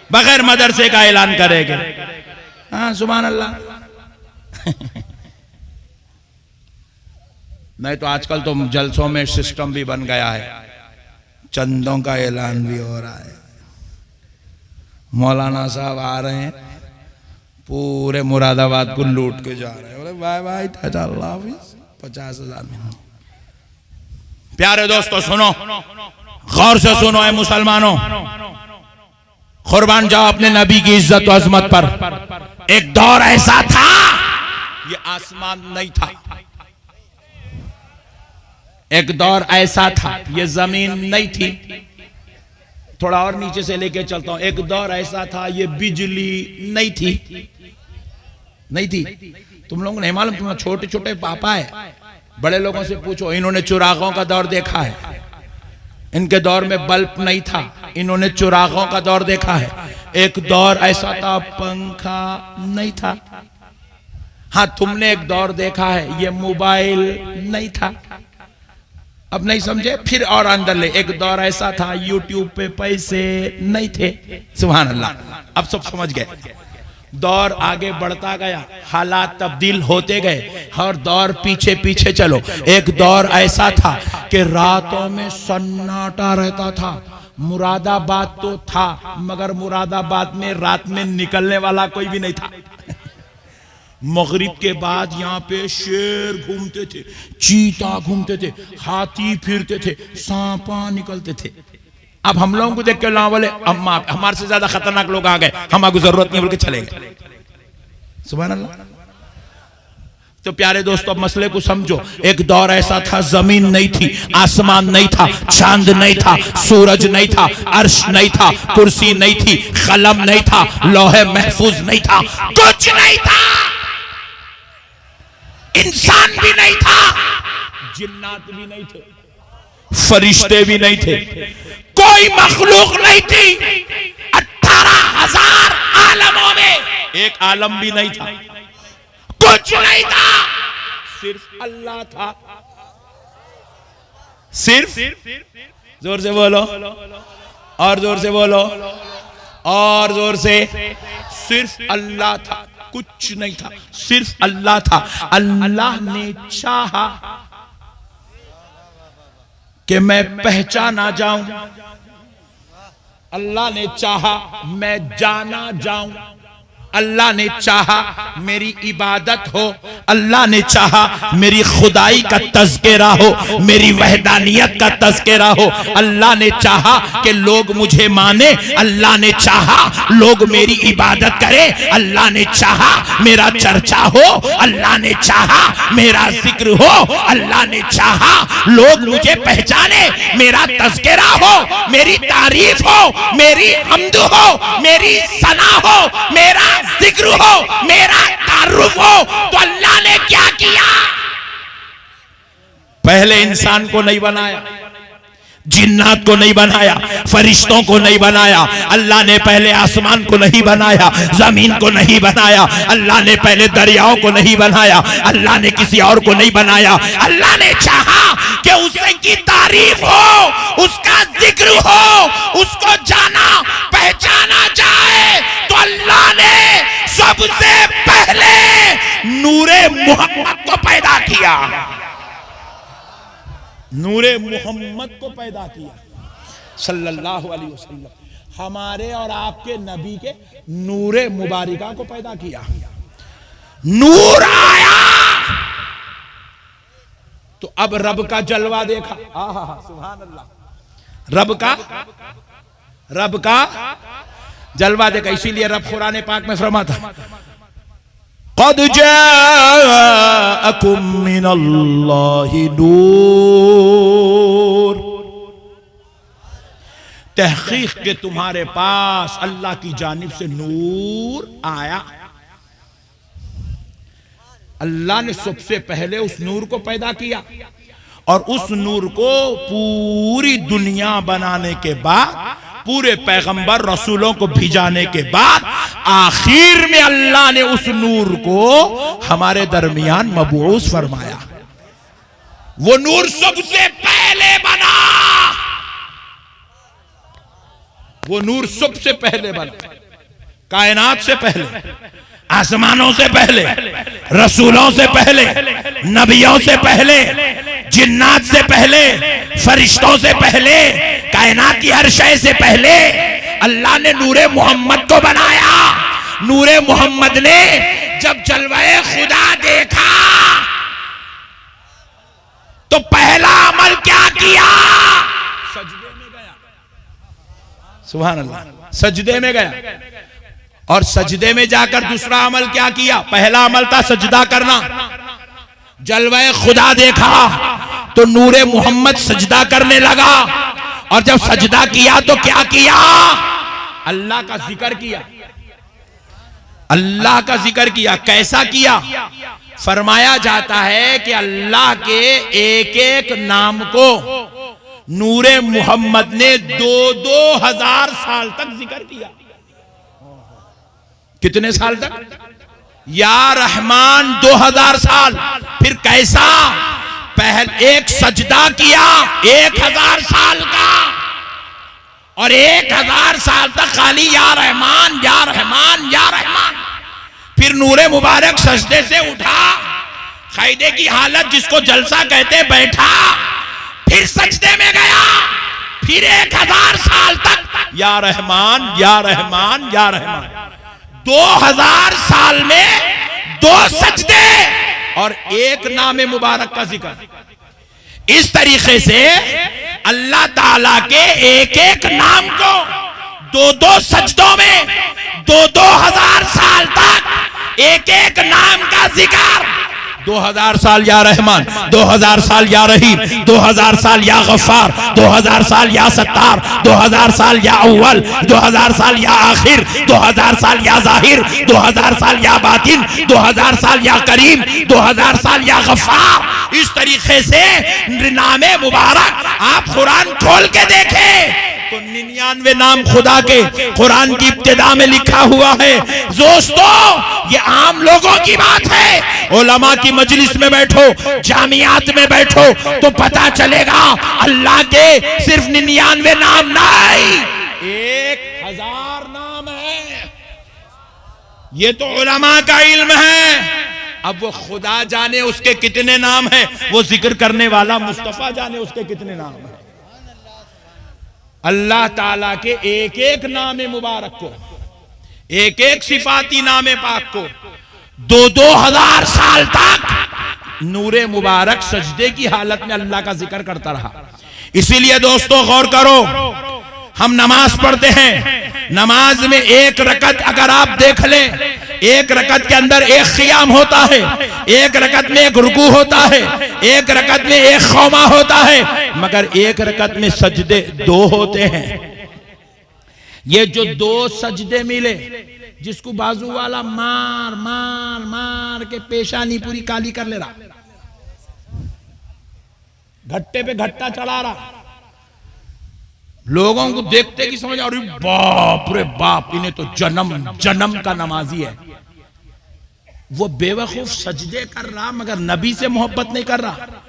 Speaker 1: बगैर मदरसे का ऐलान करेंगे, हाँ सुभान अल्लाह। नहीं तो आजकल तो जलसों में सिस्टम भी बन गया है, चंदों का ऐलान भी हो रहा है। मौलाना साहब आ रहे हैं, पूरे मुरादाबाद को लूट के जा रहे हैं, बोले बाय बाय टाटा अल्लाह हाफिज़, 50,000 में। प्यारे दोस्तों सुनो, गौर से सुनो है मुसलमानों, कुर्बान जाओ अपने नबी की इज्जत और अजमत पर। एक दौर ऐसा था, ये आसमान नहीं था, एक दौर ऐसा था ये जमीन नहीं थी, थोड़ा और नीचे से लेके चलता हूं, एक दौर ऐसा था ये बिजली नहीं थी, नहीं थी। तुम लोगों को नहीं मालूम, तुम्हारे छोटे छोटे पापा है, बड़े लोगों से पूछो, इन्होंने चिरागों का दौर देखा है। इनके दौर में बल्ब नहीं था, इन्होंने चिरागों का दौर देखा है। एक दौर ऐसा था पंखा नहीं था। हाँ तुमने एक दौर देखा है ये मोबाइल नहीं था। अब नहीं समझे, फिर और अंदर ले, एक दौर ऐसा था यूट्यूब पे पैसे नहीं थे, सुभान अल्लाह। अब सब समझ गए, दौर आगे बढ़ता गया, हालात तब्दील होते गए, हर दौर पीछे पीछे चलो। एक दौर ऐसा था कि रातों में सन्नाटा रहता था। मुरादाबाद तो था, मगर मुरादाबाद में रात में निकलने वाला कोई भी नहीं था। मगरिब के बाद यहाँ पे शेर घूमते थे, चीता घूमते थे, हाथी फिरते थे, सांपा निकलते थे। अब हम लोगों को देख के अल्लाह बोले हमारे से ज्यादा खतरनाक लोग आ गए, हमारी जरूरत नहीं, बोल के चले गए, सुभान अल्लाह। तो प्यारे दोस्तों अब मसले को समझो। एक दौर ऐसा था जमीन नहीं थी, आसमान नहीं था, चांद नहीं था, सूरज नहीं था, अर्श नहीं था, कुर्सी नहीं थी, कलम नहीं था, लौहे महफूज नहीं था, कुछ नहीं था, इंसान भी नहीं था, जिन्नात भी नहीं थे, फरिश्ते भी नहीं थे, कोई मखलूक नहीं थी। 18,000 आलमों में एक आलम भी नहीं था, कुछ नहीं था, सिर्फ अल्लाह था। सिर्फ, जोर से बोलो और जोर से बोलो और जोर से, सिर्फ अल्लाह था, कुछ नहीं था, सिर्फ अल्लाह था। अल्लाह ने चाहा कि मैं पहचाना जाऊं, अल्लाह ने चाहा मैं जाना जाऊं, अल्लाह ने चाहा मेरी इबादत हो, अल्लाह ने चाहा मेरी खुदाई का तज़किरा हो, मेरी वहदानियत का तज़किरा हो, अल्लाह ने चाहा कि लोग मुझे माने, अल्लाह ने चाहा लोग मेरी इबादत करें, अल्लाह ने चाहा मेरा चर्चा हो, अल्लाह ने चाहा मेरा जिक्र हो, अल्लाह ने चाहा लोग मुझे पहचाने, मेरा तज़किरा हो, मेरी तारीफ हो, मेरी हम्द हो, मेरी सना हो, मेरा जिक्र हो, मेरा तारुफ हो। तो अल्लाह ने क्या किया? पहले इंसान को नहीं बनाया, जिन्नात को नहीं बनाया, फरिश्तों को नहीं बनाया, अल्लाह ने पहले आसमान को नहीं बनाया, जमीन को नहीं बनाया, अल्लाह ने पहले दरियाओं को नहीं बनाया, अल्लाह ने किसी और को नहीं बनाया। अल्लाह ने चाहा कि उसकी तारीफ हो, उसका जिक्र हो, उसको जाना पहचाना जाए। तो अल्लाह ने सबसे पहले नूरे मोहम्मद को पैदा किया, नूरे मोहम्मद को पैदा किया सल्लल्लाहु अलैहि वसल्लम। हमारे और आपके नबी के नूरे मुबारिका को पैदा किया। नूर आया तो अब रब का जलवा देखा। सुभान अल्लाह। रब का जलवा देखा। इसीलिए रब कुरान पाक में फरमाता, क़द जाअकुम मिनल्लाहि नूर, तहकीक के तुम्हारे पास अल्लाह की जानिब से नूर आया। अल्लाह ने सबसे पहले उस नूर को पैदा किया और उस नूर को पूरी दुनिया बनाने के बाद, पूरे पैगंबर रसूलों को भिजाने के बाद, आखिर में अल्लाह ने उस नूर को हमारे दरमियान मबऊस फरमाया। वो नूर सबसे पहले बना, वो नूर सबसे पहले बना, कायनात से पहले, आसमानों से पहले, रसूलों से पहले, नबियों से पहले, जिन्नात से पहले, फरिश्तों से पहले, कायनात की हर शय से पहले अल्लाह ने नूरे मोहम्मद को बनाया। नूरे मोहम्मद ने जब जलवाए खुदा देखा तो पहला अमल क्या किया? सजदे में गया। सुभान अल्लाह। सजदे में गया और सजदे में जाकर दूसरा अमल क्या किया? पहला अमल था सजदा करना। जलवाए खुदा देखा तो नूरे मोहम्मद सजदा करने लगा और जब सजदा किया तो क्या किया? अल्लाह का जिक्र किया। अल्लाह का जिक्र किया। कैसा किया? फरमाया जाता है कि अल्लाह के एक एक नाम को नूरे मोहम्मद ने 2,000 साल तक जिक्र किया। कितने साल तक? या रहमान 2000 साल। फिर कैसा? पहले एक सजदा किया 1000 साल का और 1000 साल तक खाली या रहमान या रहमान या रहमान। फिर नूरे मुबारक सजदे से उठा, कायदे की हालत जिसको जलसा कहते, बैठा, फिर सजदे में गया, फिर 1000 साल तक या रहमान या रहमान या रहमान। 2000 साल में 2 सजदे और एक नाम मुबारक का जिक्र। इस तरीके से अल्लाह ताला के एक एक नाम को 2-2 सजदों में 2,000 साल तक एक एक नाम का जिक्र। 2000 साल या रहमान, 2000 साल या रहीम, 2000 साल या गफ्फार, 2000 साल या सत्तार, 2000 साल या अव्वल, 2000 साल या आखिर, 2000 साल या जाहिर, 2000 साल या बातिन, 2000 साल या करीम, 2000 साल या गफ्फार। इस तरीके से नामे मुबारक आप कुरान खोल के देखें तो 99 नाम खुदा के कुरान की इब्तिदा में लिखा हुआ है। दोस्तों, ये आम लोगों की बात है। उलमा की मजलिस में बैठो, जामियात में बैठो तो पता चलेगा अल्लाह के सिर्फ 99 नाम नहीं, 1000 नाम है। ये तो उलमा का इल्म है। अब वो खुदा जाने उसके कितने नाम हैं, वो जिक्र करने वाला मुस्तफा जाने उसके कितने नाम हैं। अल्लाह ताला के एक एक नाम मुबारक को एक एक सिफाती नामे पाक को 2,000 साल तक नूरे मुबारक सजदे की हालत में अल्लाह का जिक्र करता रहा। इसीलिए दोस्तों गौर करो, हम नमाज पढ़ते हैं, नमाज में एक रकत अगर आप देख लें, एक रकत के अंदर एक क़ियाम होता है, एक रकत में एक रुकू होता है, एक रकत में एक खौमा होता है, मगर एक रकत में सजदे 2 होते हैं। ये जो 2 सजदे मिले, जिसको बाजू वाला मार मार मार के पेशानी पूरी काली कर ले रहा, घट्टे पे घट्टा चढ़ा रहा, लोगों को देखते कि समझ अरे बाप रे बाप, इन्हें तो जन्म जन्म का नमाजी है। वो बेवकूफ सजदे कर रहा मगर नबी से मोहब्बत नहीं कर रहा।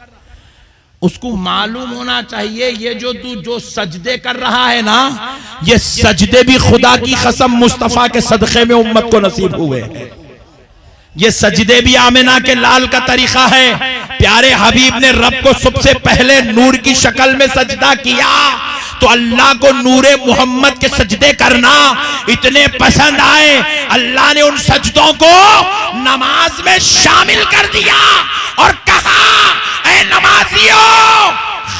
Speaker 1: उसको मालूम होना चाहिए ये जो तू जो सजदे कर रहा है ना, ये सजदे भी खुदा की कसम मुस्तफा के सदक़े में उम्मत को नसीब हुए हैं। ये सजदे भी आमिना के लाल का तरीका है। प्यारे हबीब ने रब को सबसे पहले नूर की शक्ल में सजदा किया, तो अल्लाह को नूरे मोहम्मद के सजदे करना इतने पसंद आए, अल्लाह ने उन सजदों को नमाज में शामिल कर दिया और कहा, ऐ नमाजियों,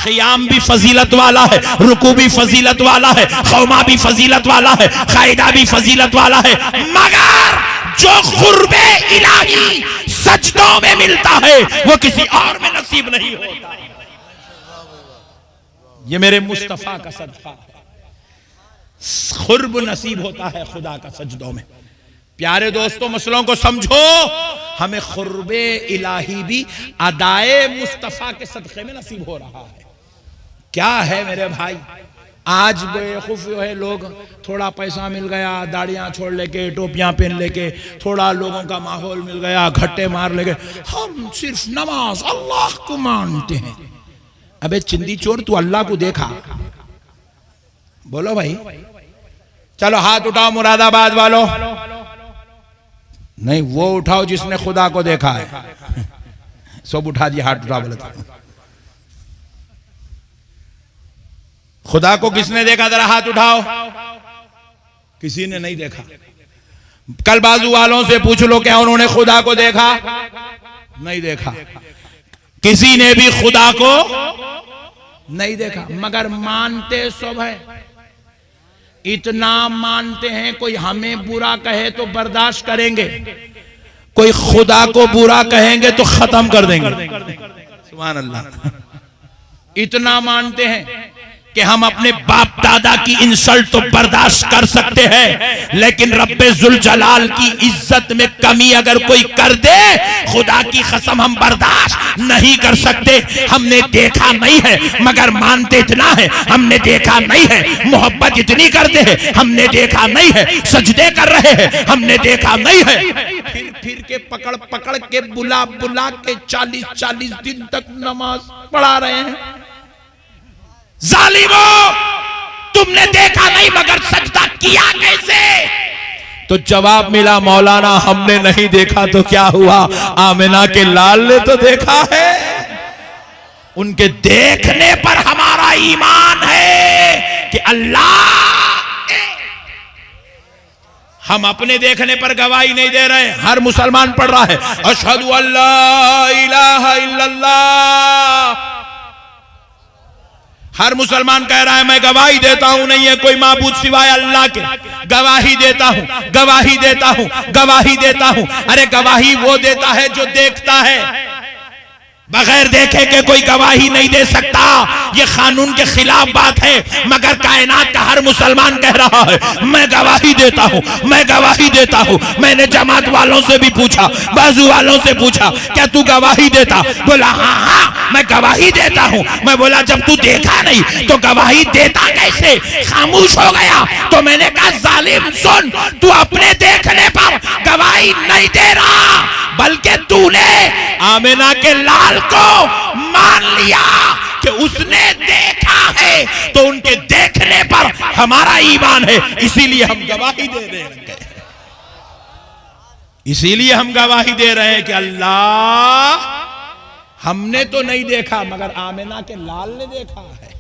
Speaker 1: क़ियाम भी फजीलत वाला है, रुकू भी फजीलत वाला है, खौमा भी फजीलत वाला है, कायदा भी फजीलत वाला है, मगर जो क़ुर्बे इलाही सजदों में मिलता है वो किसी और में नसीब नहीं होता। ये मेरे मुस्तफा का सदका है, क़ुर्ब नसीब होता है खुदा का सजदों में। प्यारे दोस्तों, मसलों को समझो, हमें क़ुर्बे इलाही भी अदाए मुस्तफा के सदक़े में नसीब हो रहा है। क्या है मेरे भाई, आज बेवकूफ है लोग, थोड़ा पैसा मिल गया, दाढ़ियां छोड़ लेके, टोपियां पहन लेके, थोड़ा लोगों का माहौल मिल गया, घट्टे मार लेके, हम सिर्फ नमाज अल्लाह को मानते हैं। अबे चिंदी चोर, तू अल्लाह को देखा? बोलो भाई, चलो हाथ उठाओ मुरादाबाद वालों। नहीं, वो उठाओ जिसने खुदा को देखा है। सब उठा दिया, हाथ उठा बोले तो। खुदा को किसने देखा? जरा हाथ उठाओ। किसी ने नहीं देखा। कल बाजू वालों से पूछ लो, क्या उन्होंने खुदा को देखा? नहीं देखा। किसी ने भी खुदा को नहीं देखा, मगर मानते सब है। इतना मानते हैं, कोई हमें बुरा कहे तो बर्दाश्त करेंगे, कोई खुदा को बुरा कहेंगे तो खत्म कर देंगे। सुभान अल्लाह। इतना मानते हैं कि हम अपने बाप दादा की इंसल्ट तो बर्दाश्त कर सकते हैं, लेकिन रब्बे जुल जलाल की इज्जत में कमी अगर कोई कर दे, खुदा की कसम हम बर्दाश्त नहीं कर सकते। हमने देखा नहीं है मगर मानते इतना है, हमने देखा नहीं है। मोहब्बत इतनी करते हैं, हमने देखा नहीं है। सजदे कर रहे हैं, हमने देखा नहीं है। फिर के पकड़ पकड़ के बुला बुला के 40-40 दिन तक नमाज पढ़ा रहे हैं। जालिमो, तुमने देखा नहीं मगर सजदा किया कैसे? तो जवाब मिला, मौलाना हमने नहीं देखा तो क्या हुआ, आमिना के लाल ने तो देखा है। उनके देखने पर हमारा ईमान है कि अल्लाह। हम अपने देखने पर गवाही नहीं दे रहे। हर मुसलमान पढ़ रहा है, अशहदु अल्ला इलाहा इल्लल्लाह। हर मुसलमान कह रहा है मैं गवाही देता हूं नहीं है कोई माबूद सिवाय अल्लाह के। गवाही देता हूं, गवाही देता हूं, गवाही देता हूं। अरे गवाही वो देता है जो देखता है, बगैर देखे के कोई गवाही नहीं दे सकता। ये कानून के खिलाफ बात है, मगर कायनात का हर मुसलमान कह रहा है मैं गवाही देता हूं, मैं गवाही देता हूं। मैंने जमात वालों से भी पूछा, बाजू वालों से पूछा, क्या तू गवाही देता? बोला हाँ हाँ मैं गवाही देता हूं। मैं बोला जब तू देखा नहीं तो गवाही देता कैसे? खामोश हो गया। तो मैंने कहा जालिम सुन, तू अपने देखने पर गवाही नहीं दे रहा, बल्कि तूने आमिना के लाल को मान लिया कि उसने देखा है, तो उनके देखने पर हमारा ईमान है, इसीलिए हम गवाही दे रहे हैं। इसीलिए हम गवाही दे रहे हैं कि अल्लाह हमने तो नहीं देखा मगर आमिना के लाल ने देखा है,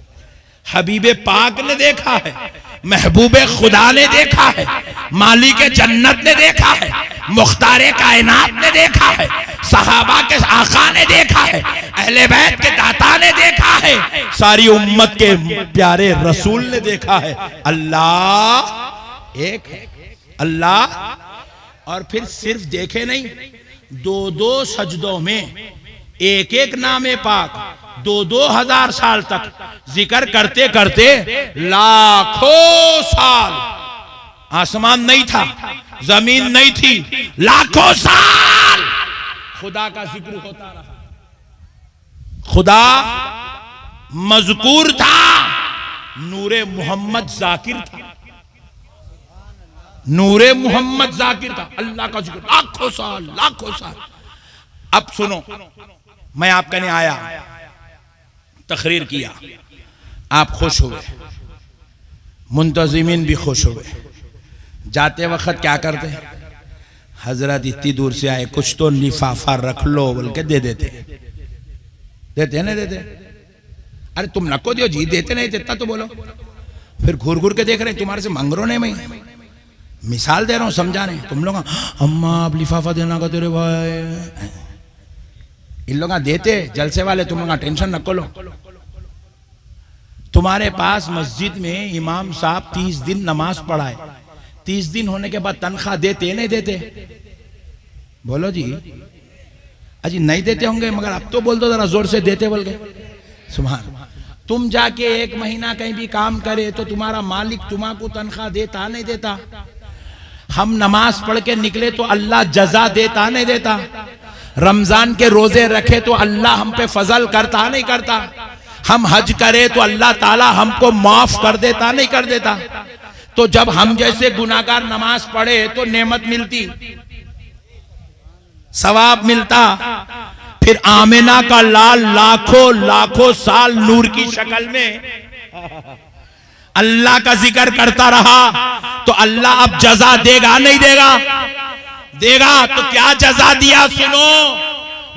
Speaker 1: हबीबे पाक ने देखा है। महबूबे खुदा ने देखा है, मालिक जन्नत ने देखा है, मुख्तारे कायनात ने देखा है, सहाबा के आका ने देखा है, अहले बैत के दाता ने देखा है, सारी उम्मत के प्यारे रसूल ने देखा है। अल्लाह एक है, अल्लाह। और फिर सिर्फ देखे नहीं, दो दो सजदों में एक एक नामे पाक 2-2 साल तक जिक्र करते करते लाखों साल, आसमान नहीं था, जमीन नहीं थी, लाखों साल खुदा का जिक्र होता रहा। खुदा मज़कूर था, नूरे मोहम्मद जाकिर था, नूरे मोहम्मद जाकिर था, अल्लाह का जिक्र लाखों साल, लाखों साल। अब सुनो, मैं आपका नहीं आया, तकरीर किया, आप खुश हुए, मुंतजिमीन भी खुश हुए। जाते वक्त क्या करते? हजरत इतनी दूर से आए, कुछ तो लिफाफा रख लो बोल के दे देते। देते नहीं देते? अरे तुम नको दियो जी, देते नहीं देता तो बोलो। फिर घूर घूर के देख रहे, तुम्हारे से मांग रो नहीं, मैं मिसाल दे रहा हूं, समझा रहे। तुम लोग अम्मा आप लिफाफा देना का तेरे भाई, इन लोग देते जलसे वाले, तुम लोग टेंशन न लो। तुम्हारे पास मस्जिद में इमाम साहब 30 दिन नमाज पढ़ाए, 30 दिन होने के बाद तनख्वाह देते नहीं देते? बोलो जी। अजी नहीं देते होंगे, मगर अब तो बोल दो जरा जोर से, देते बोल के। सुभान। तुम जाके 1 महीना कहीं भी काम करे तो तुम्हारा मालिक तुम्हारा तनख्वाह देता नहीं देता? हम नमाज पढ़ के निकले तो अल्लाह जजा देता नहीं देता? रमजान के रोजे रखे तो अल्लाह हम पे फजल करता नहीं करता? हम हज करे तो अल्लाह ताला हमको माफ कर देता नहीं कर देता? तो जब हम जैसे गुनाहगार नमाज पढ़े तो नेमत मिलती, सवाब मिलता। फिर आमिना का लाल लाखों लाखों साल नूर की शक्ल में अल्लाह का जिक्र करता रहा, तो अल्लाह अब जजा देगा नहीं देगा? देगा। तो क्या जजा दिया सुनो,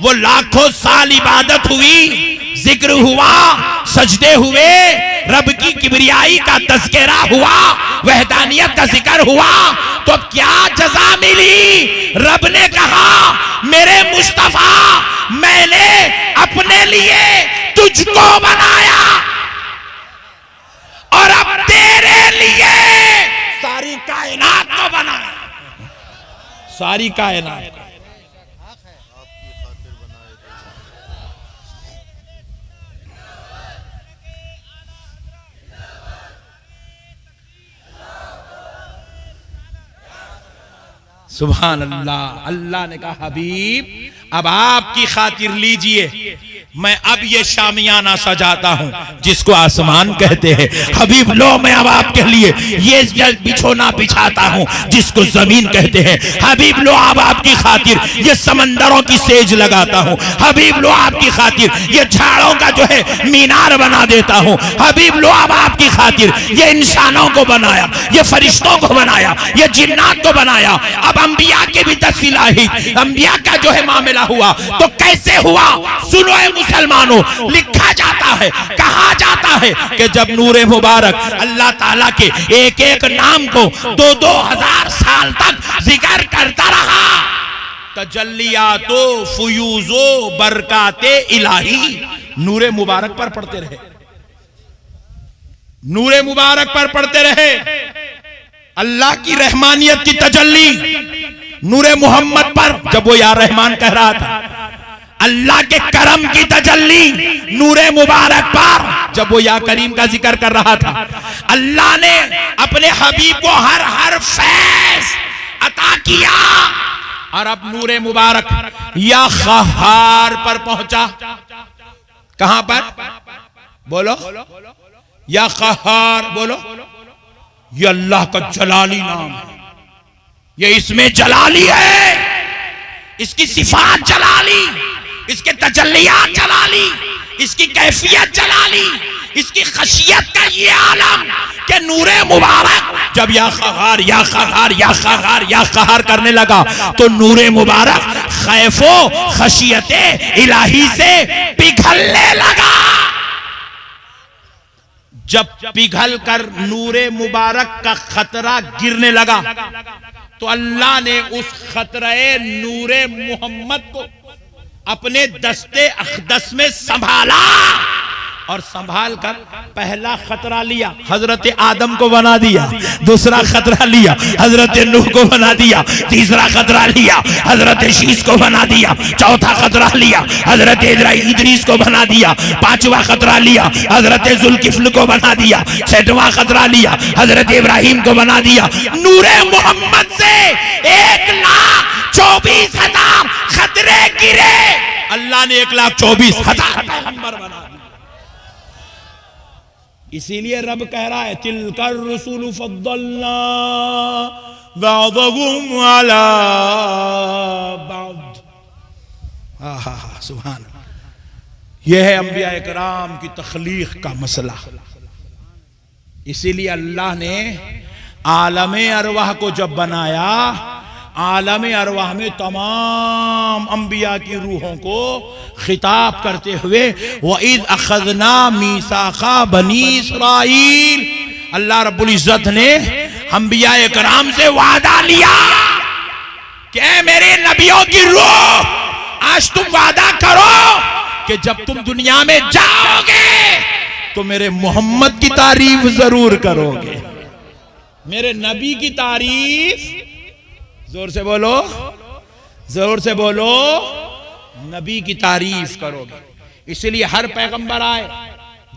Speaker 1: वो लाखों साल इबादत हुई, जिक्र हुआ, सजदे हुए, रब की किबरियाई का तज़किरा हुआ, वहदानियत का जिक्र हुआ, तो क्या जजा मिली? रब ने कहा मेरे मुस्तफा मैंने अपने लिए तुझको बनाया और अब तेरे लिए सारी कायनात को बनाया, सारी कायनात। सुभान अल्लाह। अल्लाह ने कहा हबीब अब आपकी खातिर लीजिए, मैं अब ये शामियाना सजाता हूं जिसको आसमान कहते हैं। हबीब लो मैं अब आपके लिए ये बिछोना बिछाता हूं जिसको जमीन कहते हैं। हबीब लो अब आपकी खातिर ये समंदरों की सेज लगाता हूं। हबीब लो आपकी खातिर ये झाड़ों का जो है मीनार बना देता हूं। हबीब लो अब आपकी खातिर ये इंसानों को बनाया, ये फरिश्तों को बनाया, ये जिन्नात को बनाया। अब अंबिया के भी तस्वीर, अंबिया का जो है मामला हुआ तो कैसे हुआ सुनो मुसलमानों। लिखा जाता है, कहा जाता है कि जब नूरे मुबारक अल्लाह ताला के एक एक नाम को 2-2 हजार साल तक जिक्र करता रहा, तजल्लियातो फुयूजो बरकाते इलाही नूरे मुबारक पर पढ़ते रहे, नूरे मुबारक पर पढ़ते रहे। अल्लाह की रहमानियत की तजल्ली नूरे मोहम्मद पर, जब वो या रहमान कह रहा था, अल्लाह के करम की तजल्ली नूरे मुबारक पर, जब वो या करीम का जिक्र कर रहा था। अल्लाह ने अपने हबीब को हर हर फैज़ अता किया और अब नूरे मुबारक या क़हार पर पहुंचा। कहां पर? बोलो या क़हार, बोलो। ये अल्लाह का जलाली नाम है, ये इसमें जलाली है, इसकी सिफात जलाली, इसके तजल्लियात जलाली, इसकी कैफियत जलाली, इसकी खशियत का ये आलम के नूरे मुबारक जब या क़हार या क़हार या क़हार या क़हार करने लगा तो नूरे मुबारक खैफो खशियते इलाही से पिघलने लगा। जब पिघल कर नूरे मुबारक का खतरा गिरने लगा तो अल्लाह ने उस खतरे नूरे मोहम्मद को अपने दस्ते अक़दस में संभाला और संभाल कर पहला खतरा लिया, हजरत आदम को बना दिया। दूसरा खतरा लिया, हजरत नूह को बना दिया। तीसरा खतरा लिया, हजरत शीश को बना दिया। चौथा खतरा लिया, हजरत इदरीस को बना दिया। पांचवा खतरा लिया, हजरत जुल्किफ्ल को बना दिया। छठवां खतरा लिया, हजरत इब्राहिम को बना दिया। नूरे मोहम्मद से 1,24,000 खतरे गिरे, अल्लाह ने 1,24,000 पैगंबर बना दिया। इसीलिए रब कह रहा है तिलकर रसूल फद्दलना बअदहुम अला बअद। सुभान अल्लाह। यह है अंबिया इकराम की तख्लीक का मसला। इसीलिए अल्लाह ने आलम अरवाह को जब बनाया, आलम अरवाह में तमाम अंबिया की रूहों को खिताब करते हुए वइज़ अखज़ना मीसाक़ा बनी इस्राईल, अल्लाह रब्बुल इज़्ज़त ने अंबिया इकराम से वादा लिया कि ऐ मेरे नबियों की रूह, आज तुम वादा करो कि जब तुम दुनिया में जाओगे तो मेरे मोहम्मद की तारीफ जरूर करोगे। मेरे नबी की तारीफ, जोर से बोलो, जोर से बोलो, नबी की तारीफ करोगे। इसलिए हर पैगंबर आए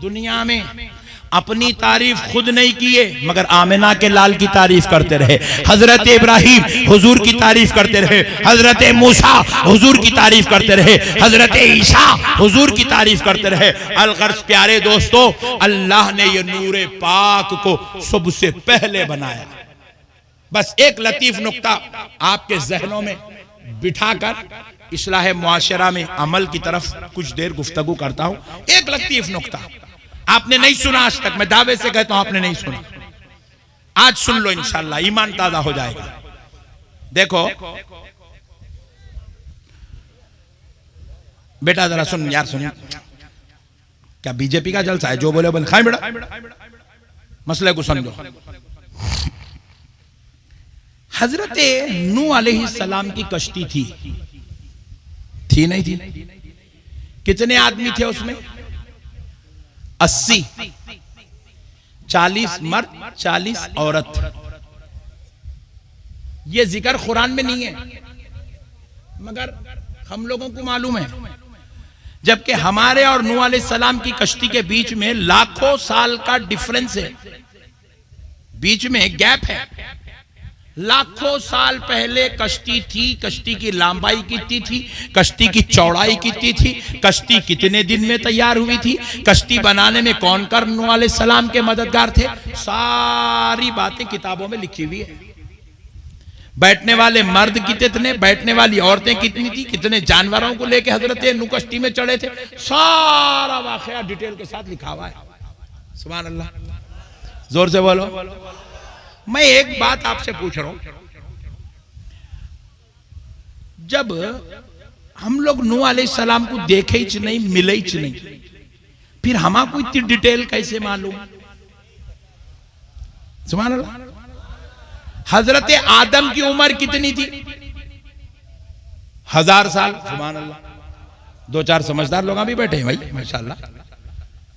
Speaker 1: दुनिया में अपनी तारीफ खुद नहीं किए, मगर आमिना के लाल की तारीफ करते रहे। हजरत इब्राहिम हुजूर की तारीफ करते रहे, हजरत मूसा हुजूर की तारीफ करते रहे, हजरत ईसा हुजूर की तारीफ करते रहे। अलगर्ज प्यारे दोस्तों, अल्लाह ने ये नूरे पाक को सबसे पहले बनाया। बस एक लतीफ नुक्ता आपके जहनों में बिठाकर इस्लाह मुआशरा में अमल की तरफ कुछ देर गुफ्तगू करता हूं। एक लतीफ नुक्ता आपने नहीं सुना आज तक, मैं दावे से कहता हूं आपने नहीं सुना, आज सुन लो, इंशाअल्लाह ईमान ताजा हो जाएगा। देखो बेटा जरा सुन यार, सुन, क्या बीजेपी का जलसा है? जो बोले बोले खाए बेटा, मसले को समझो। हजरत नूह अलैहिस्सलाम की कश्ती थी नहीं थी? कितने आदमी थे उसमें? 80, 40 मर्द 40 औरत। ये जिक्र कुरान में नहीं है, मगर हम लोगों को मालूम है। जबकि हमारे और नूह अलैहिस्सलाम की कश्ती के बीच में लाखों साल का डिफरेंस है, बीच में गैप है। लाखों साल पहले कश्ती थी, कश्ती की लंबाई कितनी थी, कश्ती की चौड़ाई कितनी थी, कश्ती कितने दिन में तैयार हुई थी, कश्ती बनाने में कौन कर नूह अलैहिस्सलाम के मददगार थे, सारी बातें किताबों में लिखी हुई है। बैठने वाले मर्द कितने, बैठने वाली औरतें कितनी थी, कितने जानवरों को लेकर हजरत नूह कश्ती में चढ़े थे, सारा वाकया डिटेल के साथ लिखा हुआ है। सुभान अल्लाह, जोर से बोलो। मैं एक बात आपसे पूछ रहा हूं, जब हम लोग नूह अलैहिस्सलाम को देखे ही नहीं, मिले ही नहीं, फिर हमको इतनी डिटेल कैसे मालूम? सुभान अल्लाह। हजरत आदम की उम्र कितनी थी? 1000 साल। सुभान अल्लाह। 2-4 समझदार लोग भी बैठे हैं भाई, माशाल्लाह।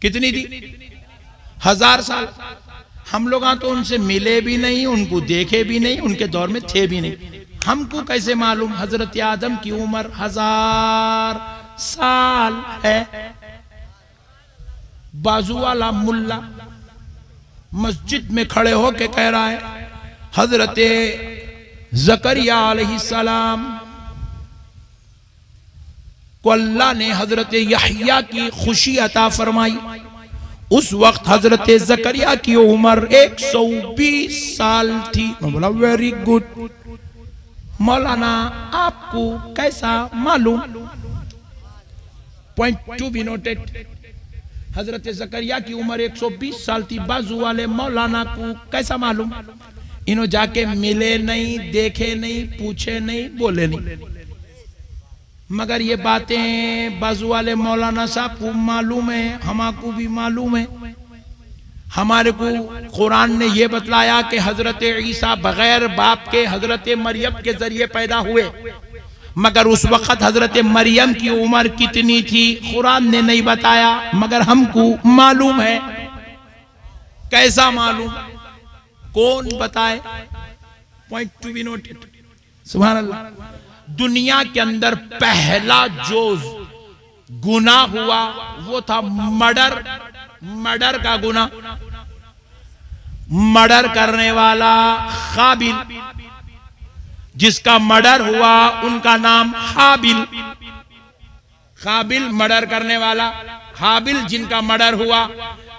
Speaker 1: कितनी थी? 1000 साल। हम लोग तो उनसे मिले भी नहीं, उनको देखे भी नहीं, उनके दौर में थे भी नहीं, हमको कैसे मालूम? हजरत आदम की उम्र 1000 साल है। बाजू वाला मुल्ला मस्जिद में खड़े होके कह रहा है हजरत ज़करिया अलैहिस्सलाम को अल्लाह ने हजरत यहया की खुशी अता फरमाई। उस वक्त हजरत ज़करिया की उम्र 120 साल थी। मैं बोला वेरी गुड मौलाना, आपको कैसा मालूम? Point to be noted. हजरत ज़करिया की उम्र 120 साल थी। बाजू वाले मौलाना को कैसा मालूम? इन्हों जाके मिले नहीं, देखे नहीं, पूछे नहीं, बोले नहीं, मगर ये बातें बाजू वाले मौलाना साहब को मालूम है, हमको भी मालूम है। हमारे को कुरान ने यह बतलाया कि हजरत ईसा बगैर बाप के हजरत मरियम के जरिए पैदा हुए, मगर उस वक्त हजरत मरियम की उम्र कितनी थी कुरान ने नहीं बताया, मगर हमको मालूम है। कैसा मालूम? कौन बताए? Point to be noted. सुभान अल्लाह। दुनिया के अंदर पहला जो गुनाह हुआ वो था मर्डर। मर्डर का गुनाह, मर्डर करने वाला काबिल, जिसका मर्डर हुआ उनका नाम हाबिल। काबिल मर्डर करने वाला, हाबिल जिनका मर्डर हुआ।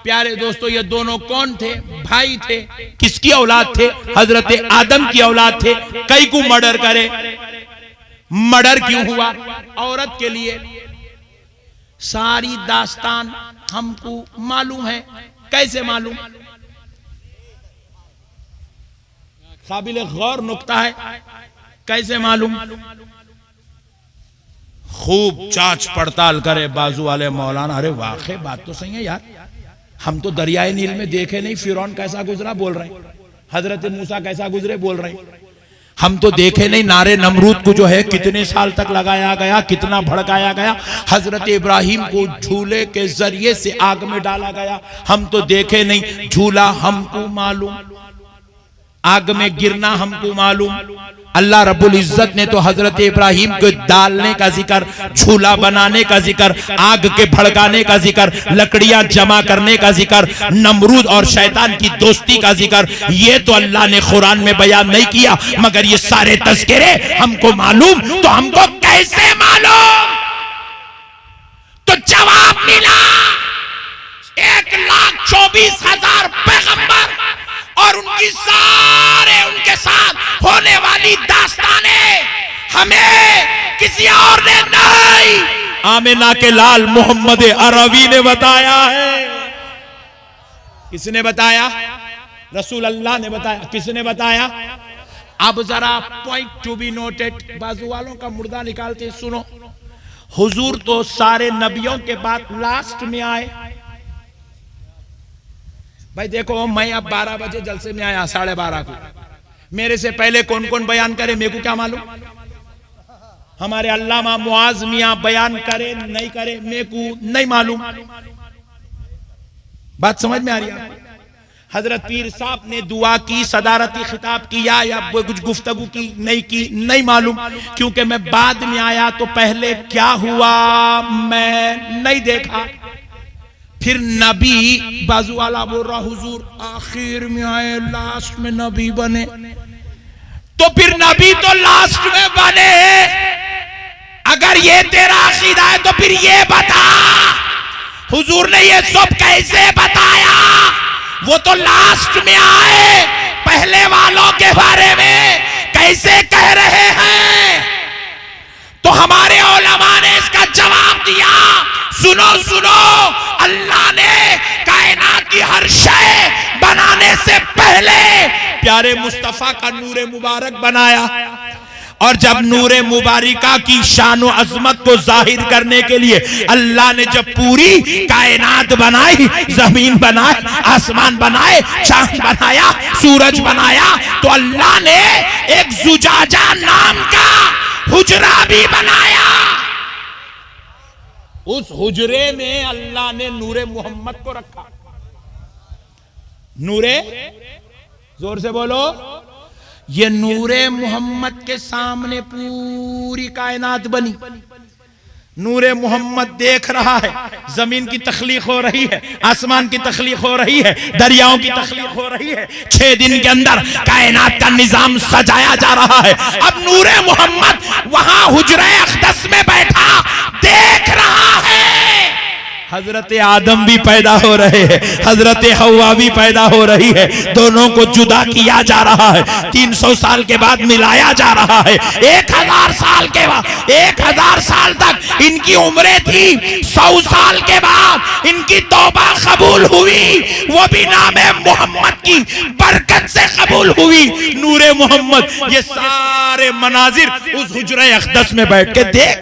Speaker 1: प्यारे दोस्तों, ये दोनों कौन थे? भाई थे। किसकी औलाद थे? हजरत आदम की औलाद थे। कई को मर्डर करे। मर्डर क्यों हुआ? औरत के लिए। सारी दास्तान हमको मालूम है। कैसे मालूम? काबिल गौर नुक्ता है। कैसे मालूम? खूब जांच पड़ताल करे बाजू वाले मौलाना। अरे वाकई बात तो सही है यार, हम तो दरियाए नील में देखे नहीं फिरौन कैसा गुजरा बोल रहे हैं, हजरत मूसा कैसा गुजरे बोल रहे हैं। हम तो देखे नहीं नारे नमरूद को जो है कितने साल तक लगाया गया, कितना भड़काया गया। हजरत इब्राहिम को झूले के जरिए से आग में डाला गया, हम तो देखे नहीं। झूला हमको मालूम, आग में गिरना हमको मालूम। अल्लाह रब्बुल इज्जत ने तो हजरत इब्राहिम को डालने का जिक्र, झूला बनाने का जिक्र, आग के भड़काने का जिक्र, लकड़ियां जमा करने का जिक्र, नमरूद और शैतान की दोस्ती का जिक्र, ये तो अल्लाह ने कुरान में बयान नहीं किया। मगर ये सारे तज़किरे हमको मालूम, तो हमको कैसे मालूम? तो जवाब मिला 1,24,000 पैगंबर और उनकी सारे उनके साथ होने वाली दास्तानें हमें किसी और ने नहीं, आमिना के लाल मोहम्मद अरबी ने बताया है। किसने बताया? रसूल अल्लाह ने बताया। किसने बताया? अब जरा पॉइंट टू बी नोटेड, बाजू वालों का मुर्दा निकालते सुनो। हुजूर तो सारे नबियों के बाद लास्ट में आए। भाई देखो, मैं अब 12 बजे जलसे में आया, 12:30 को। मेरे से पहले कौन कौन बयान करे मेरे को क्या मालूम? हमारे अल्लामा मुआज मियां बयान करे नहीं करे मेरे को नहीं मालूम। बात समझ में आ रही है? हजरत पीर साहब ने दुआ की, सदारती खिताब किया या कुछ गुफ्तगू की नहीं की नहीं मालूम, क्योंकि मैं बाद में आया तो पहले क्या हुआ मैं नहीं देखा। फिर नबी बाजू वाला बोल रहा हुजूर आखिर में आए, लास्ट में नबी बने। तो फिर नबी तो लास्ट में बने। अगर ये तेरा अकीदा है तो फिर ये बता हुजूर ने ये सब कैसे बताया? वो तो लास्ट में आए, पहले वालों के बारे में कैसे कह रहे हैं? तो हमारे उलमा ने इसका जवाब दिया। सुनो सुनो, अल्लाह ने कायनात की हर शय बनाने से पहले प्यारे मुस्तफा का नूरे मुबारक बनाया। और जब नूरे मुबारिका की शान और अजमत को जाहिर करने के लिए अल्लाह ने जब पूरी कायनात बनाई, जमीन बनाए, आसमान बनाए, चांद बनाया, सूरज बनाया, तो अल्लाह ने एक जुजाजा नाम का हुजरा भी बनाया। उस हुजरे में अल्लाह ने नूरे मोहम्मद को रखा। नूरे, जोर से बोलो, ये नूरे मोहम्मद के सामने पूरी कायनात बनी। नूरे मोहम्मद देख रहा है, जमीन की तख्लीक हो रही है, आसमान की तख्लीक हो रही है, दरियाओं की तख्लीक हो रही है। 6 दिन के अंदर कायनात का निजाम सजाया जा रहा है। अब नूरे मोहम्मद वहां हुजरे अक़दस में बैठा देख रहा है। हजरत आदम भी पैदा हो रहे हैं, हजरत हवा भी पैदा हो रही है, दोनों को जुदा किया जा रहा है। 300 साल के बाद मिलाया जा रहा है। 1000 साल के बाद, 1000 साल तक इनकी उम्रें थी। 100 साल के बाद इनकी तौबा कबूल हुई, वो भी नाम मोहम्मद की बरकत से कबूल हुई। नूरे मोहम्मद ये सारे मनाजिर उस हुजरे अक़दस में बैठ के देख।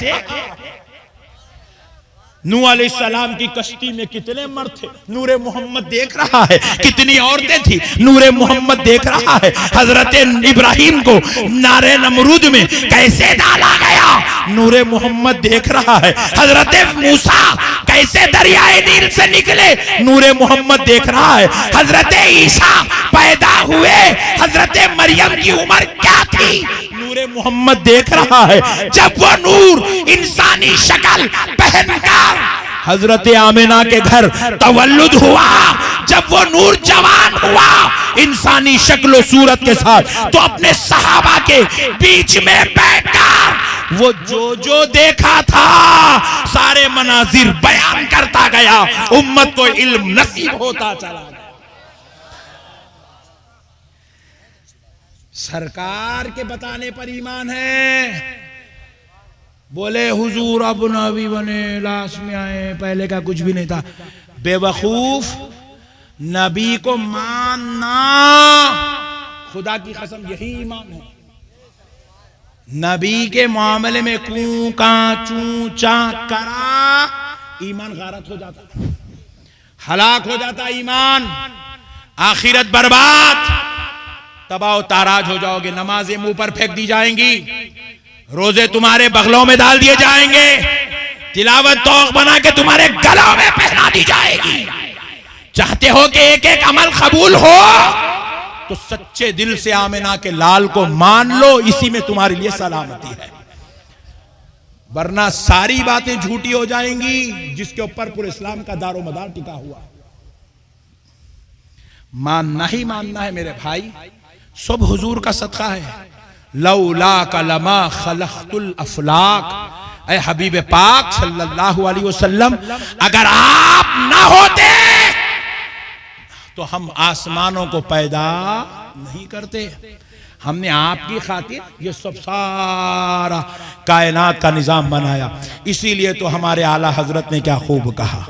Speaker 1: नूह अलैहिस्सलाम की कश्ती में कितने मर्द थे, नूरे मोहम्मद देख रहा है। कितनी औरतें थी, नूरे मोहम्मद देख रहा है। हजरत इब्राहिम को नारे नमरूद में कैसे डाला गया, नूरे मोहम्मद देख रहा है। हजरत मूसा कैसे दरियाए नील से निकले, नूरे मोहम्मद देख रहा है। हजरत ईसा पैदा हुए, हजरत मरियम की उम्र क्या थी, नूरे मोहम्मद देख रहा है। जब वो नूर इंसानी शक्ल पहनकर हजरत आमिना के घर तवल्लुद हुआ, जब वो नूर जवान हुआ इंसानी शक्ल सूरत के साथ, तो अपने सहाबा के बीच में बैठकर वो जो देखा था सारे मनाजिर बयान करता गया, उम्मत को इल्म नसीब होता चला गया। सरकार के बताने पर ईमान है। बोले हुजूर अब नबी बने, लाश में आए, पहले का कुछ भी नहीं था। बेवकूफ, नबी को मानना खुदा की कसम यही ईमान है। नबी के मामले में कूं का चूं चा करा ईमान गारत हो जाता, हलाक हो जाता ईमान, आखिरत बर्बाद, तबाह ताराज हो जाओगे। नमाजें मुंह पर फेंक दी जाएंगी, रोजे तुम्हारे बगलों में डाल दिए जाएंगे, तिलावत तौक बना के तुम्हारे गलों में पहना दी जाएगी। चाहते हो कि एक एक अमल कबूल हो तो सच्चे दिल से आमिना के लाल को मान लो, इसी में तुम्हारे लिए सलामती है। वरना सारी बातें झूठी हो जाएंगी जिसके ऊपर पूरे इस्लाम का दारो मदार टिका हुआ। मानना ही मानना है मेरे भाई, सब हुजूर का सदका है। लौला कलमा खलक़तुल अफलाक, ऐ हबीब पाक सल्लल्लाहु अलैहि वसल्लम, अगर आप ना होते तो हम आसमानों को पैदा नहीं करते। हमने आपकी खातिर ये सब सारा कायनात का निजाम बनाया। इसीलिए तो हमारे आला हजरत ने क्या खूब कहा,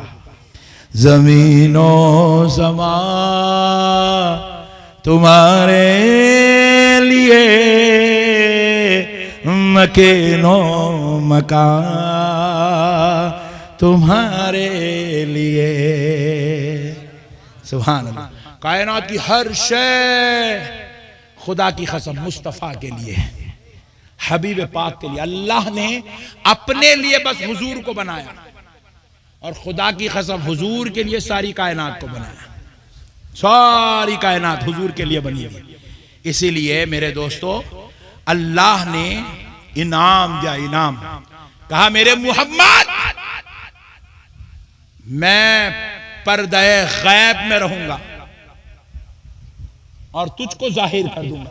Speaker 1: जमीनो समा तुम्हारे लिए, मकेनो मका तुम्हारे लिए। सुभान अल्लाह। कायनात की हर शय खुदा की कसम मुस्तफ़ा के लिए, हबीब पाक के लिए। अल्लाह ने अपने लिए बस हुजूर को बनाया और खुदा की कसम हुजूर के लिए सारी कायनात को बनाया। सारी कायनात हुजूर के लिए बनी हुई। इसीलिए मेरे दोस्तों, अल्लाह ने इनाम दिया, इनाम। कहा मेरे मुहम्मद मैं पर्दे गैब में रहूंगा और तुझको जाहिर कर दूंगा।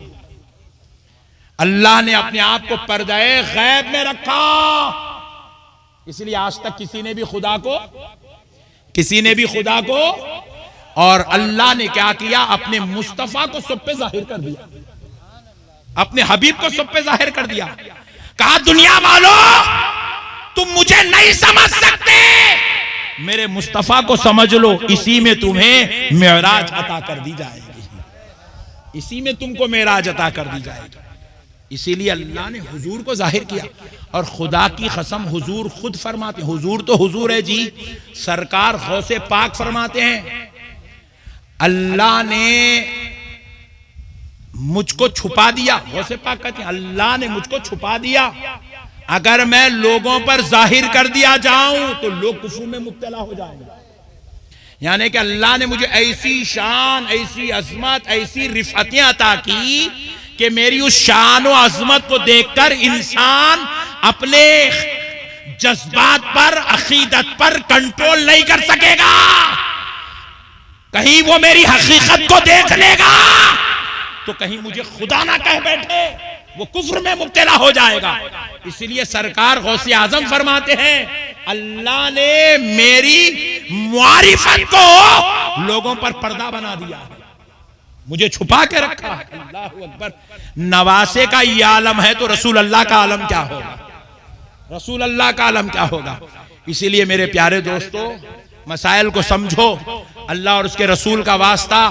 Speaker 1: अल्लाह ने अपने आप को पर्दे गैब में रखा। इसलिए आज तक किसी ने भी खुदा को और अल्लाह ने क्या किया, अपने मुस्तफा को सब पे जाहिर कर दिया, अपने हबीब को सब पे जाहिर कर दिया। कहा दुनिया वालों तुम मुझे नहीं समझ सकते, मेरे मुस्तफा को समझ लो, इसी में तुम्हें मेराज अता कर दी जाएगी, इसी में तुमको मेराज अता कर दी जाएगी। इसीलिए अल्लाह ने हुजूर को जाहिर किया। और खुदा की कसम हुजूर खुद फरमाते हैं, हुजूर तो हुजूर है जी, सरकार गौसे पाक फरमाते हैं, अल्लाह ने मुझको छुपा दिया। गौसे पाक कहते हैं अल्लाह ने मुझको छुपा दिया। अगर मैं लोगों पर जाहिर कर दिया जाऊं तो लोग कुफर में मुब्तला हो जाएंगे। यानी कि अल्लाह ने मुझे ऐसी शान, ऐसी अजमत, ऐसी रिफतें अता की कि मेरी उस शान और अजमत को देखकर इंसान अपने जज्बात पर, अकीदत पर कंट्रोल नहीं कर सकेगा। कहीं वो मेरी हकीकत को देख लेगा तो कहीं मुझे खुदा ना कह बैठे, वो कुफ्र में मुब्तला हो जाएगा। इसलिए सरकार गौसे आजम फरमाते हैं अल्लाह ने मेरी मुआरिफत को लोगों पर पर्दा बना दिया है, मुझे छुपा के रखा है। अल्लाहु अकबर। नवासे का ये आलम है तो रसूल अल्लाह का आलम क्या होगा, रसूल अल्लाह का आलम क्या होगा। इसीलिए मेरे प्यारे दोस्तों, मसाइल को समझो, अल्लाह और उसके रसूल का वास्ता,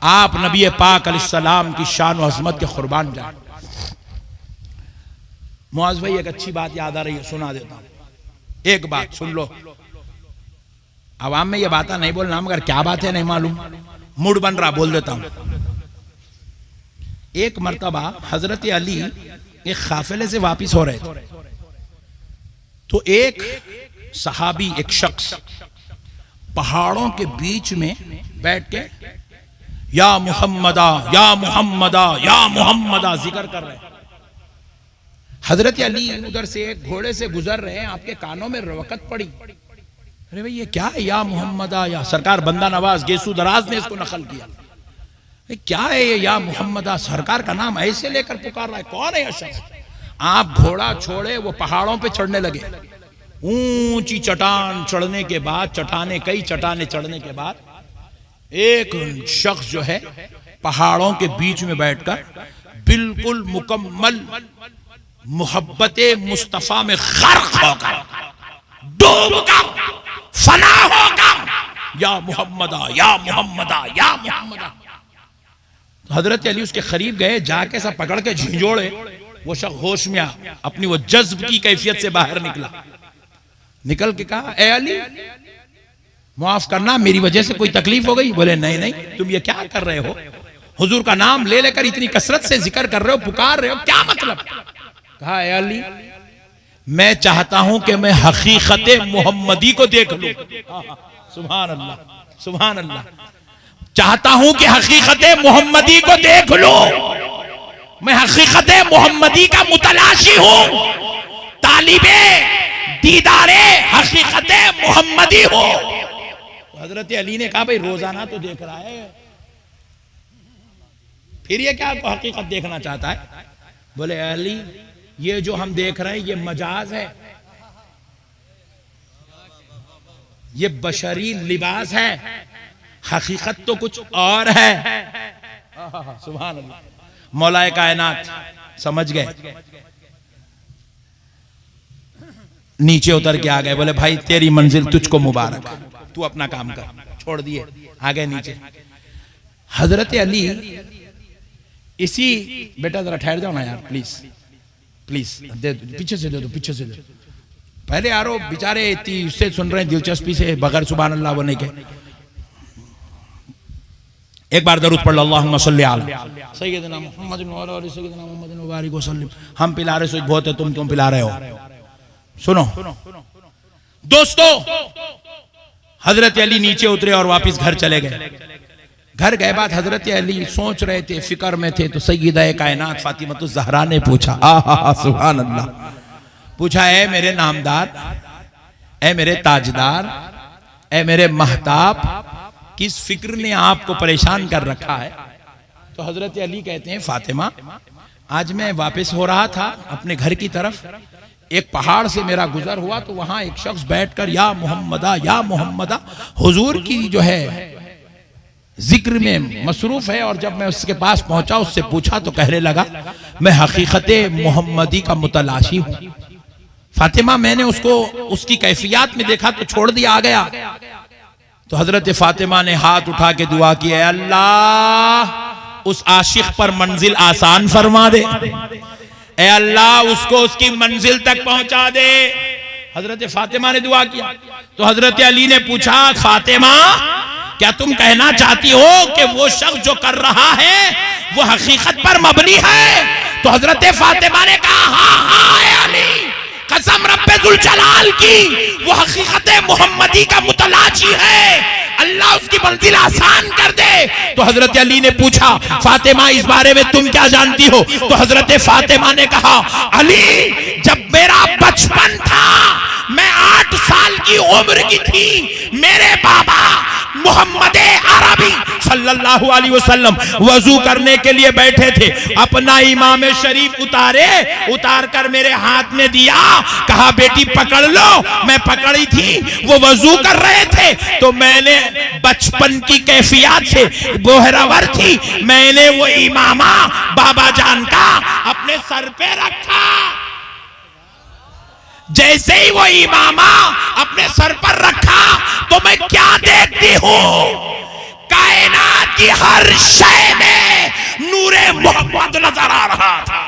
Speaker 1: आप नबी पाक अलैहिस्सलाम की शान और अज़मत के कुर्बान जाए। मुआज़ भाई एक अच्छी बात याद आ रही है, सुना देता हूं। एक बात सुन लो, आवाम में ये बात नहीं बोलना, मगर क्या बात है नहीं मालूम, मूड बन रहा बोल देता हूं। एक मर्तबा हजरत अली एक काफिले से वापिस हो रहे थे, तो एक सहाबी, एक शख्स पहाड़ों के बीच में बैठ के या मुहम्मदा या मुहम्मदा या मुहम्मदा जिक्र कर रहे हैं। हजरत अली उधर से एक घोड़े से गुजर रहे हैं, आपके कानों में रवकत पड़ी, अरे भाई ये क्या है या मोहम्मदा या। सरकार बंदा नवाज गेसू दराज ने इसको नकल किया, क्या है ये या मोहम्मदा, सरकार का नाम ऐसे लेकर पुकार रहा है, कौन है यह शख्स। आप घोड़ा छोड़े, वो पहाड़ों पे चढ़ने लगे। ऊंची चट्टान चढ़ने के बाद, कई चट्टाने चढ़ने के बाद एक शख्स जो है पहाड़ों के बीच में बैठकर बिल्कुल मुकम्मल मोहब्बते मुस्तफा में गर्क होकर, डूबकर, फना होकर या मुहम्मदा या मुहम्मदा या मुहम्मदा। हजरत अली उसके करीब गए, जाके सब पकड़ के झिंझोड़े। वो शख्स होश में आ, अपनी वो जज्ब की कैफियत से बाहर निकला, निकल के कहा, ए अली माफ करना, मेरी वजह से कोई तकलीफ हो गई। बोले नहीं नहीं, तुम ये क्या कर रहे हो, हुजूर का नाम ले लेकर इतनी कसरत से जिक्र कर रहे हो, पुकार रहे हो, क्या मतलब। कहा, ए अली मैं चाहता हूं कि मैं हकीकत मोहम्मदी को देख लूं। सुभान अल्लाह, सुभान अल्लाह। चाहता हूं कि हकीकत मोहम्मदी को देख लूं, मैं हकीकत मोहम्मदी का मुतलाशी हूं, तालिबे दीदारे हकीकत मोहम्मदी हो। हजरत अली ने कहा, भाई रोजाना तो देख रहा है, फिर ये क्या हकीकत देखना चाहता है। बोले अली ये जो हम देख रहे हैं ये मजाज है, ये बशरी लिबास है, हकीकत तो कुछ और है। सुभान अल्लाह। मौलाए कायनात समझ गए, नीचे उतर के आ गए। बोले भाई तेरी मंजिल तुझको मुबारक, तू अपना काम कर, छोड़ दिए, आ गए नीचे। हजरत अली इसी, बेटा जरा ठहर जाओ ना यार, प्लीज प्लीज, दे दो, पीछे से दे दो, पीछे से दे दो। पहले यारो बेचारे इतनी उससे सुन रहे हैं दिलचस्पी से, बगैर सुभान अल्लाह बोलने के। एक बार दरूद पढ़ लो, अल्लाहुम्मा सल्ली अला सय्यिदना मुहम्मद व अला आलि सय्यिदना मुहम्मद व बारिक व सल्लिम। हम पिला रहे सो बहुत है, तुम पिला रहे हो। सुनो दोस्तों, हजरत अली नीचे उतरे और वापस घर चले गए। घर गए बाद हजरत अली सोच रहे थे, फिक्र में थे, तो सय्यदा कायनात फातिमतुज़ ज़हरा ने पूछा, सुभान अल्लाह, पूछा, ए मेरे नामदार, ए मेरे ताजदार, ए मेरे महताब, किस फिक्र ने आपको परेशान कर रखा है। तो हजरत अली कहते हैं, फातिमा आज मैं वापस हो रहा था अपने घर की तरफ, एक पहाड़ से मेरा गुजर हुआ, तो वहां एक शख्स बैठकर या मोहम्मदा हुजूर की जो है जिक्र में मसरूफ है। और जब मैं उसके पास पहुंचा, उससे पूछा तो कहने लगा, मैं हकीकत मोहम्मदी का मुतलाशी हूं। फातिमा मैंने उसको उसकी कैफियत में देखा तो छोड़ दिया, आ गया। तो हजरत फातिमा ने हाथ उठा के दुआ की, अल्लाह उस आशिक पर मंजिल आसान फरमा दे, ए अल्लाह उसको उसकी मंजिल तक पहुंचा दे। हजरत फातिमा ने दुआ किया। तो हजरत अली ने पूछा, फातिमा क्या तुम कहना चाहती हो कि वो शख्स जो कर रहा है वो हकीकत पर मबनी है। तो हजरत फातिमा ने कहा हाँ हाँ अली, कसम रब्बे जुल जलाल की, वो हकीकत मोहम्मदी का मुतलाशी है, अल्लाह उसकी मंजिल आसान कर दे। तो हजरत अली ने पूछा, फातिमा इस बारे में तुम क्या जानती हो? तो हजरत फातिमा ने कहा, अली जब मेरा बचपन था, मैं 8 साल की उम्र की थी, मेरे बाबा मोहम्मद अरबी सल्लल्लाहु अलैहि वसल्लम वजू करने के लिए बैठे थे, अपना इमाम शरीफ उतार कर मेरे हाथ में दिया, कहा बेटी पकड़ लो। मैं पकड़ी थी, वो वजू कर रहे थे, तो मैंने बचपन की कैफियत से बोहरावर थी, मैंने वो इमामा बाबा जान का अपने सर पे रखा। जैसे ही वो इमामा अपने सर पर रखा तो मैं क्या देखती हूं, कायनात की हर शय में नूरे मोहम्मद नजर आ रहा था।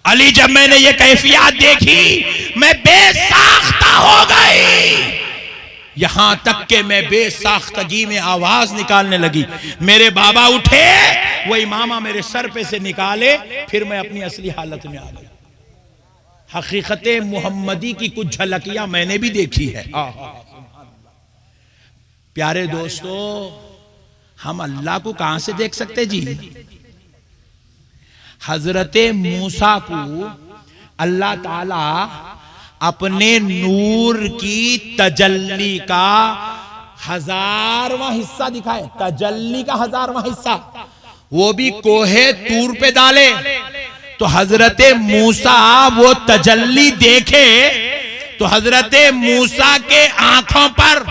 Speaker 1: अली, जब मैंने ये कैफियत देखी मैं बेसाख्ता हो गई, यहां तक कि मैं बेसाख्तगी में आवाज निकालने लगी। मेरे बाबा उठे, वो इमामा मेरे सर पे से निकाले, फिर मैं अपनी असली हालत में आ गई। हकीकत मुहम्मदी की कुछ झलकियां मैंने भी देखी है। प्यारे दोस्तों, हम अल्लाह को कहां से देख सकते जी? हजरत मूसा को अल्लाह ताला अपने नूर की तजल्ली का 1000वां हिस्सा दिखाए, तजल्ली का 1000वां हिस्सा, वो भी कोहे तूर पे डाले, तो हजरत मूसा वो तजल्ली देखे तो हजरत मूसा के आंखों पर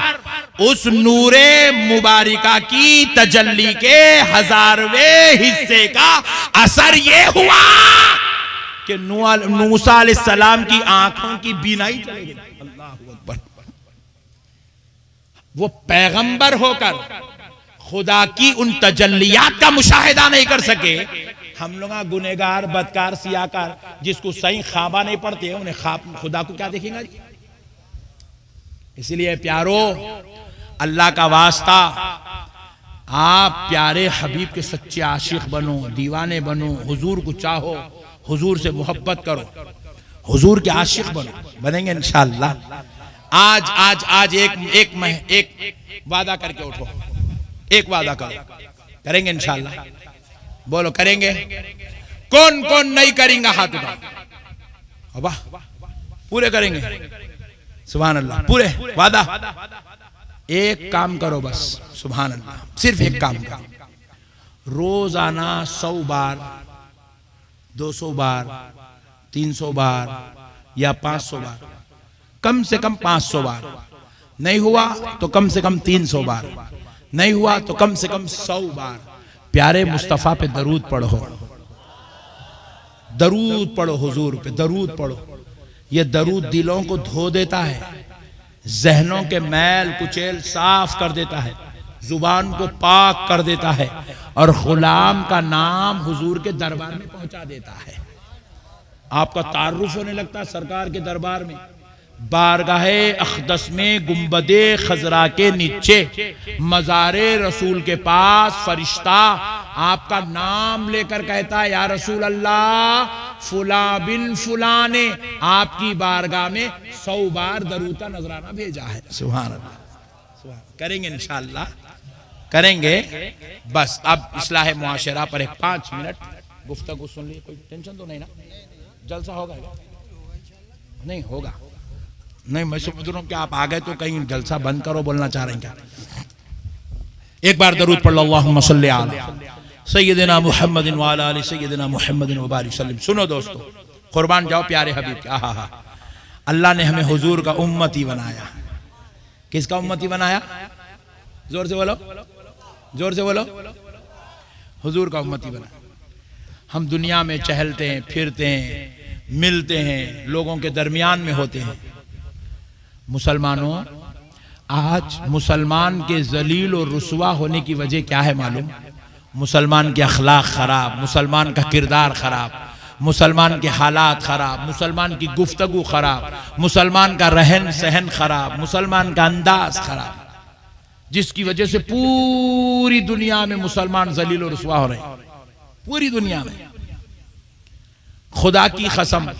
Speaker 1: उस नूरे मुबारिका की तजल्ली के 1000वें हिस्से का असर ये हुआ कि मूसा अलैहिस्सलाम की आंखों की बीनाई चली गई। अल्लाहू अकबर। वो पैगंबर होकर खुदा की उन तजल्लियात का मुशाहिदा नहीं कर सके। हम लोग गुनेगार, बदकार, सियाकार, जिसको सही ख्वाबा नहीं पड़ते, उन्हें ख्वाब खुदा को क्या देखेंगे? इसलिए प्यारो, अल्लाह का वास्ता, आप प्यारे हबीब के सच्चे आशिक बनो, दीवाने बनो, हुजूर को चाहो, हुजूर से मोहब्बत करो, हुजूर के आशिक बनो, बनेंगे इंशाअल्लाह। आज आज आज एक वादा करके उठो, एक वादा करो, करेंगे इंशाअल्लाह। बोलो करेंगे? कौन कौन नहीं करेंगे? हाथ उठाओ। वाह, पूरे करेंगे? सुभान अल्लाह, पूरे वादा। एक काम करो बस, सुभान अल्लाह, सिर्फ एक काम करो, रोजाना 100 बार, 200 बार, 300 बार या 500 बार, कम से कम 500 बार, नहीं हुआ तो कम से कम 300 बार, नहीं हुआ तो कम से कम 100 बार प्यारे मुस्तफा पे दरूद पढ़ो, दरूद पढ़ो, हुजूर पे दरूद पढ़ो। ये दरूद दिलों को धो देता है, जहनों के मैल कुचेल साफ कर देता है, जुबान को पाक कर देता है और गुलाम का नाम हुजूर के दरबार में पहुंचा देता है। आपका तारुफ होने लगता है सरकार के दरबार में। बारगाहे अक़दस में गुंबदे खजरा के नीचे मज़ारे रसूल के पास फरिश्ता आपका नाम लेकर कहता है, या रसूल अल्लाह, फुला बिन फुला ने आपकी बारगाह में 100 बार दरूद का नजराना भेजा है। सुभान अल्लाह। करेंगे इंशाअल्लाह, करेंगे। बस अब इस्लाह मुआशरा पर एक 5 मिनट गुफ्तगू सुन ली। कोई टेंशन तो नहीं ना? जलसा होगा? नहीं होगा? नहीं, मैं समझ रहा हूं कि आप आ गए तो कहीं जलसा बंद करो बोलना चाह रहे हैं क्या? एक बार दरूद पढ़ लो, अल्लाहुम्मा सल्ली अला सय्यदिना मुहम्मदिन व अला आलि सय्यदिना मुहम्मदिन व बारिक सल्लम। सुनो दोस्तों, कुर्बान जाओ प्यारे हबीब के। आहा, अल्लाह ने हमें हुजूर का उम्मती बनाया। किसका उम्मती बनाया? जोर से बोलो, जोर से बोलो। हुजूर का उम्मती बनाया। हम दुनिया में चहलते हैं, फिरते हैं, मिलते हैं, लोगों के दरमियान में होते हैं। मुसलमानों, आज मुसलमान के जलील और रुसवा होने की वजह क्या है मालूम? मुसलमान के अखलाक खराब, मुसलमान का किरदार खराब, मुसलमान के हालात खराब, मुसलमान की गुफ्तगू खराब, मुसलमान का रहन सहन खराब, मुसलमान का अंदाज खराब, जिसकी वजह से पूरी दुनिया में मुसलमान जलील और रुसवा हो रहे हैं। पूरी दुनिया में खुदा की कसम,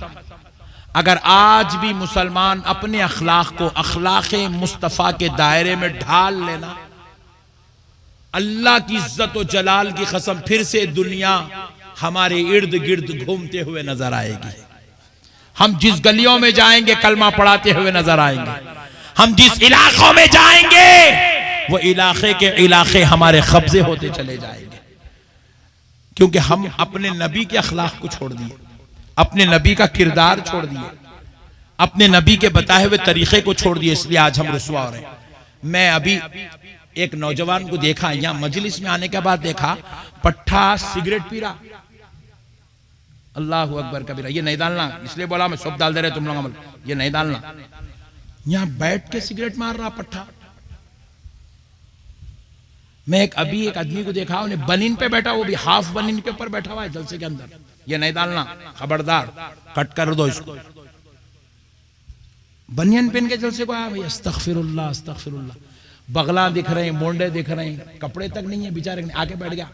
Speaker 1: अगर आज भी मुसलमान अपने अखलाक को अखलाक मुस्तफ़ा के दायरे में ढाल लेना, अल्लाह की इज्जत और जलाल की कसम, फिर से दुनिया हमारे इर्द गिर्द घूमते हुए नजर आएगी। हम जिस गलियों में जाएंगे कलमा पढ़ाते हुए नजर आएंगे। हम जिस इलाकों में जाएंगे वो इलाके के इलाके हमारे कब्जे होते चले जाएंगे, क्योंकि हम अपने नबी के अखलाक को छोड़ दिए, अपने नबी का किरदार छोड़ दिए, अपने नबी के बताए हुए तरीके को छोड़ दिए। इसलिए आज हम रुसवा हो रहे हैं। मैं अभी एक नौजवान को देखा, यहां मजलिस में आने के बाद देखा, पट्ठा सिगरेट पी रहा। अल्लाह अकबर कबीरा। ये नहीं डालना, इसलिए बोला मैं सब डाल दे रहे तुम लोग अमल, ये नहीं डालना। यहां बैठ के सिगरेट मार रहा पट्ठा। मैं एक आदमी को देखा, उन्हें बनीन पे बैठा, वो भी हाफ बनीन के ऊपर बैठा हुआ है जलसे के अंदर। ये नहीं डालना, खबरदार, कट कर दो इसको। बनियन पहन के जलसे को आया भाई, अस्तगफिरुल्लाह अस्तगफिरुल्लाह, बगला दिख रहे हैं, मोंडे दिख रहे हैं, कपड़े तक नहीं है, बेचारे आके बैठ गया।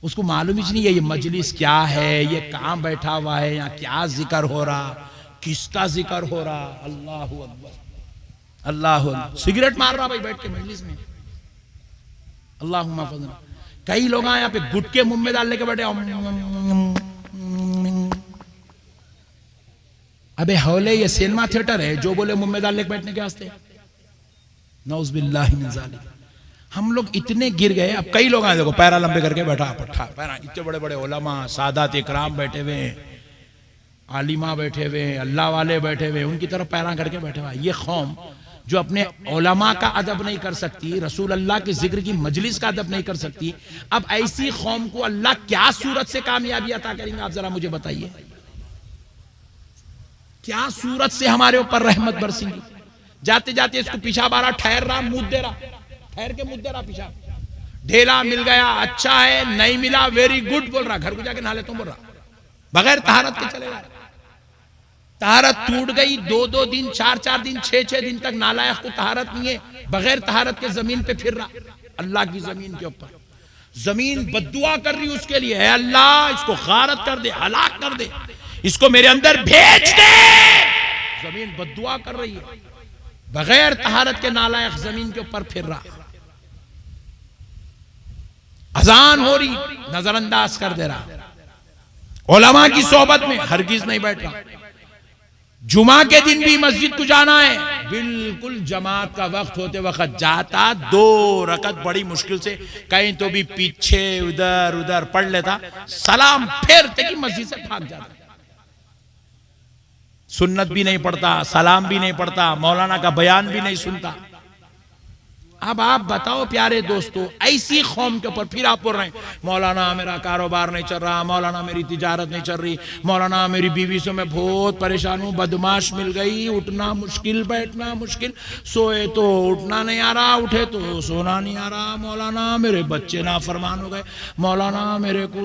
Speaker 1: उसको मालूम ही नहीं है ये मजलिस क्या है, ये कहाँ बैठा हुआ है, यहाँ क्या जिक्र हो रहा, किसका जिक्र हो रहा। अल्लाह अकबर अल्लाह अकबर। सिगरेट मार रहा भाई बैठ के मजलिस में। अल्लाहुम्मा फज़ल। कई लोग यहाँ पे गुटके मुंह में डालने के बैठे। अबे हौले ये सिनेमा थिएटर है जो बोले मुंह में डालने के बैठने के वास्ते? नौज़ बिल्लाहि मिन ज़ालिक। हम लोग इतने गिर गए। अब कई लोग आए, देखो पैरा लंबे करके बैठा, पट्ठा पैरा, इतने बड़े बड़े उलमा सादात इकराम बैठे हुए, आलिमा बैठे हुए, अल्लाह वाले बैठे हुए, उनकी तरफ पैरा करके बैठे हुआ। ये कौम जो अपने उलमा का अदब नहीं कर सकती, रसूल अल्लाह के जिक्र की मजलिस का अदब नहीं कर सकती, अब ऐसी कौम को अल्लाह क्या सूरत से कामयाबी अता करेंगे? आप जरा मुझे बताइए, क्या सूरत से हमारे ऊपर रहमत बरसेंगी? जाते जाते इसको पीछा बारा, ठहर रहा, मुद्द दे रहा, ठहर के मुद्द दे रहा, पीछा ढेला मिल गया अच्छा है, नहीं मिला वेरी गुड बोल रहा, घर को जाके नहा ले तुम बोल रहा, बगैर तहारत के चलेगा। तहारत टूट गई, 2-2 दिन 4-4 दिन 6-6 दिन तक नालायक को तहारत नहीं है, बगैर तहारत के जमीन पे फिर रहा, अल्लाह की जमीन के ऊपर। जमीन बद्दुआ कर रही उसके लिए, है अल्लाह इसको गारत कर दे, हलाक कर दे, इसको मेरे अंदर भेज दे। जमीन बद्दुआ कर रही है, बगैर तहारत के नालायक जमीन के ऊपर फिर रहा। अजान हो रही, नजरअंदाज कर दे रहा, उलमा की सोहबत में हरगिज नहीं बैठ रहा। जुमा के दिन भी मस्जिद को जाना है, बिल्कुल जमात का वक्त होते वक्त जाता, 2 रकत बड़ी मुश्किल से कहीं तो भी पीछे उधर उधर पढ़ लेता, सलाम फेरते कि मस्जिद से भाग जाता। सुन्नत भी नहीं पढ़ता, सलाम भी नहीं पढ़ता, मौलाना का बयान भी नहीं सुनता। अब आप बताओ प्यारे दोस्तों, ऐसी कौम के ऊपर फिर आप बोल रहे हैं मौलाना मेरा कारोबार नहीं चल रहा, मौलाना मेरी तिजारत नहीं चल रही, मौलाना मेरी बीवी से मैं बहुत परेशान हूँ, बदमाश मिल गई, उठना मुश्किल बैठना मुश्किल, सोए तो उठना नहीं आ रहा, उठे तो सोना नहीं आ रहा, मौलाना मेरे बच्चे नाफरमान हो गए, मौलाना मेरे को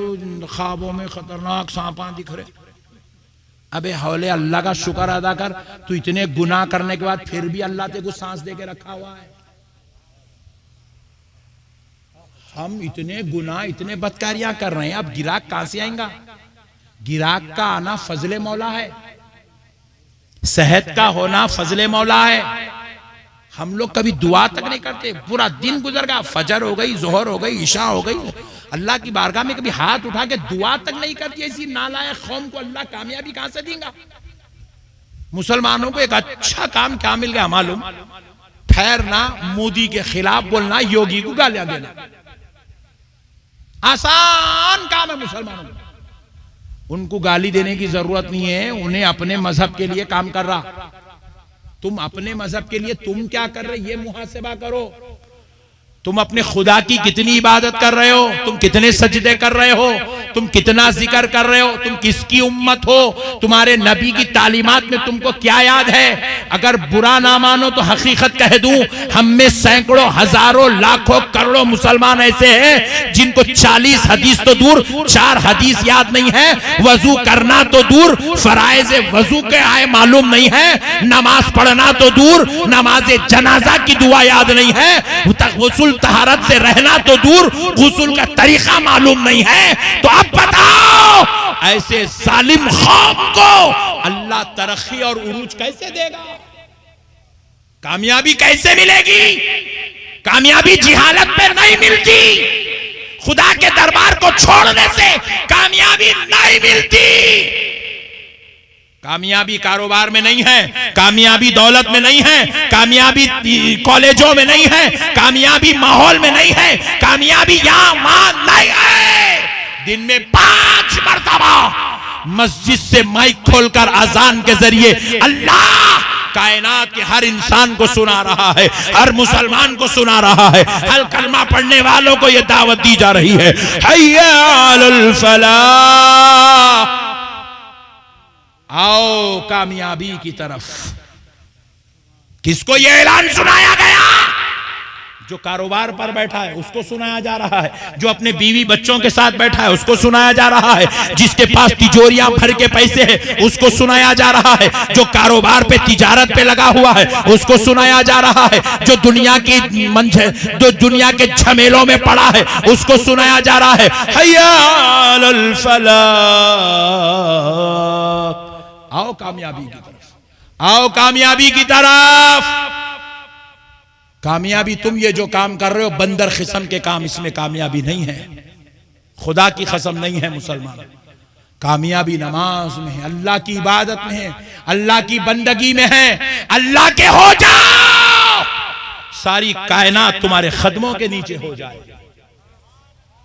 Speaker 1: ख्वाबों में खतरनाक सांपा दिख रहे। अबे हौले अल्लाह का शुक्र अदा कर, तू इतने गुनाह करने के बाद फिर भी अल्लाह तेरे को सांस दे के रखा हुआ है। हम इतने गुनाह इतने बदकारियां कर रहे हैं, अब गिराक कहां से आएगा? गिराक का आना फजले मौला है, सेहत का होना फजले मौला है। हम लोग कभी दुआ तक नहीं करते, पूरा दिन गुजर गया, फजर हो गई, जोहर हो गई, इशा हो गई, अल्लाह की बारगाह में कभी हाथ उठा के दुआ तक नहीं करती। ऐसी नालायक कौम को अल्लाह कामयाबी कहां से देगा? मुसलमानों को एक अच्छा काम क्या मिल गया मालूम? ठहरना, मोदी के खिलाफ बोलना, योगी को गालियां देना, आसान काम है मुसलमानों को। उनको गाली देने की जरूरत नहीं है, उन्हें अपने मजहब के लिए काम कर रहा। तुम अपने मजहब के लिए तुम क्या कर रहे, ये मुहासिबा करो। तुम अपने खुदा की कितनी इबादत कर रहे हो, तुम कितने सजदे कर रहे हो, तुम कितना जिक्र कर रहे हो, तुम किसकी उम्मत हो, तुम्हारे नबी की तालीमात में तुमको क्या याद है? अगर बुरा ना मानो तो हकीकत कह दूं, हम में सैकड़ों हजारों लाखों करोड़ों मुसलमान ऐसे हैं जिनको 40 हदीस तो दूर 4 हदीस याद नहीं है, वजू करना तो दूर फराइज वजू के आए मालूम नहीं है, नमाज पढ़ना तो दूर नमाज जनाजा की दुआ याद नहीं है, गुस्ल तहारत से रहना तो दूर गुस्ल का तरीका मालूम नहीं है। तो अब बताओ ऐसे जालिम कौम को अल्लाह तरक्की और उरूज कैसे देगा? कामयाबी कैसे मिलेगी? कामयाबी जिहालत पे नहीं मिलती, खुदा के दरबार को छोड़ने से कामयाबी नहीं मिलती। कामयाबी कारोबार में नहीं है, कामयाबी दौलत में नहीं है, कामयाबी कॉलेजों में नहीं है, कामयाबी माहौल में नहीं है, कामयाबी यहां वहां नहीं है। दिन में 5 मरतबा मस्जिद से माइक खोलकर अजान के जरिए अल्लाह कायनात के हर इंसान को सुना रहा है, हर मुसलमान को सुना रहा है, हर कलमा पढ़ने वालों को यह दावत दी जा रही है, हय्या अलल फलाह, आओ कामयाबी की तरफ। किसको यह ऐलान सुनाया गया? जो कारोबार पर बैठा है उसको सुनाया जा रहा है, जो अपने बीवी बच्चों के साथ बैठा है उसको सुनाया जा रहा है, जिसके पास तिजोरियां भर के पैसे हैं उसको सुनाया जा रहा है, जो कारोबार पे तिजारत पे लगा हुआ है उसको सुनाया जा रहा है, जो दुनिया के झमेलों में पड़ा है उसको सुनाया जा रहा है। हय्या अलल फलाह, आओ कामयाबी की तरफ, आओ कामयाबी की तरफ। कामयाबी तुम ये जो काम कर रहे हो बंदर किस्म के काम, इसमें कामयाबी नहीं है, खुदा की कसम नहीं है मुसलमान। कामयाबी नमाज में है, अल्लाह की इबादत में है, अल्लाह की बंदगी में है। अल्लाह के हो जाओ, सारी कायनात तुम्हारे कदमों के नीचे हो जाए।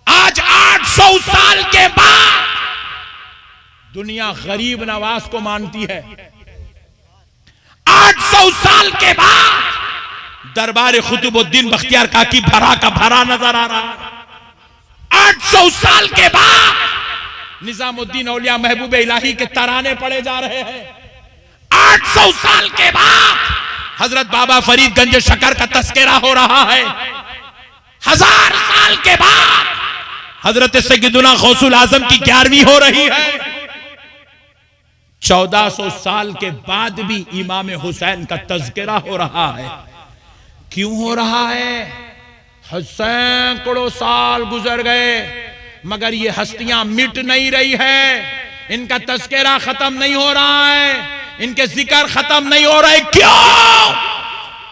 Speaker 1: आज 800 साल के बाद दुनिया गरीब नवाज को मानती है। 800 साल के बाद दरबार कुतुबुद्दीन बख्तियार काकी भरा का भरा नजर आ रहा है। 800 साल के बाद निजामुद्दीन औलिया महबूब इलाही के तराने पड़े जा रहे हैं। 800 साल के बाद हजरत बाबा फरीद गंज शकर का तस्करा हो रहा है। 1000 साल के बाद हजरत सैयदुना गौसुल आजम की 11वीं हो रही है। 1400 साल के बाद भी इमाम हुसैन का तस्करा हो रहा है। क्यों हो रहा है? सैकड़ों साल गुजर गए मगर ये हस्तियां मिट नहीं रही है, इनका तस्करा खत्म नहीं हो रहा है, इनके जिक्र खत्म नहीं हो रहे। क्यों?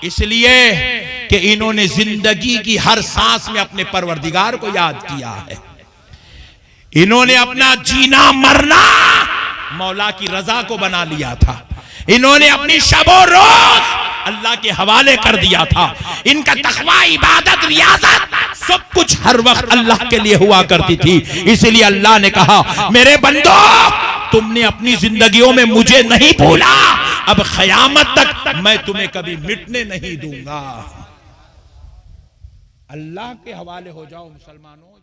Speaker 1: इसलिए कि इन्होंने जिंदगी की हर सांस में अपने परवरदिगार को याद किया है। इन्होंने अपना जीना मरना मौला की रजा को बना लिया था। इन्होंने अपनी शबो रोज अल्लाह के हवाले कर दिया था। इनका तकवा, इबादत, रियाजत सब कुछ हर वक्त अल्लाह के लिए हुआ करती थी। इसलिए अल्लाह ने कहा, मेरे बंदो तुमने अपनी जिंदगियों में मुझे नहीं भूला, अब क़यामत तक मैं तुम्हें कभी मिटने नहीं दूंगा। अल्लाह के हवाले हो जाओ मुसलमानों।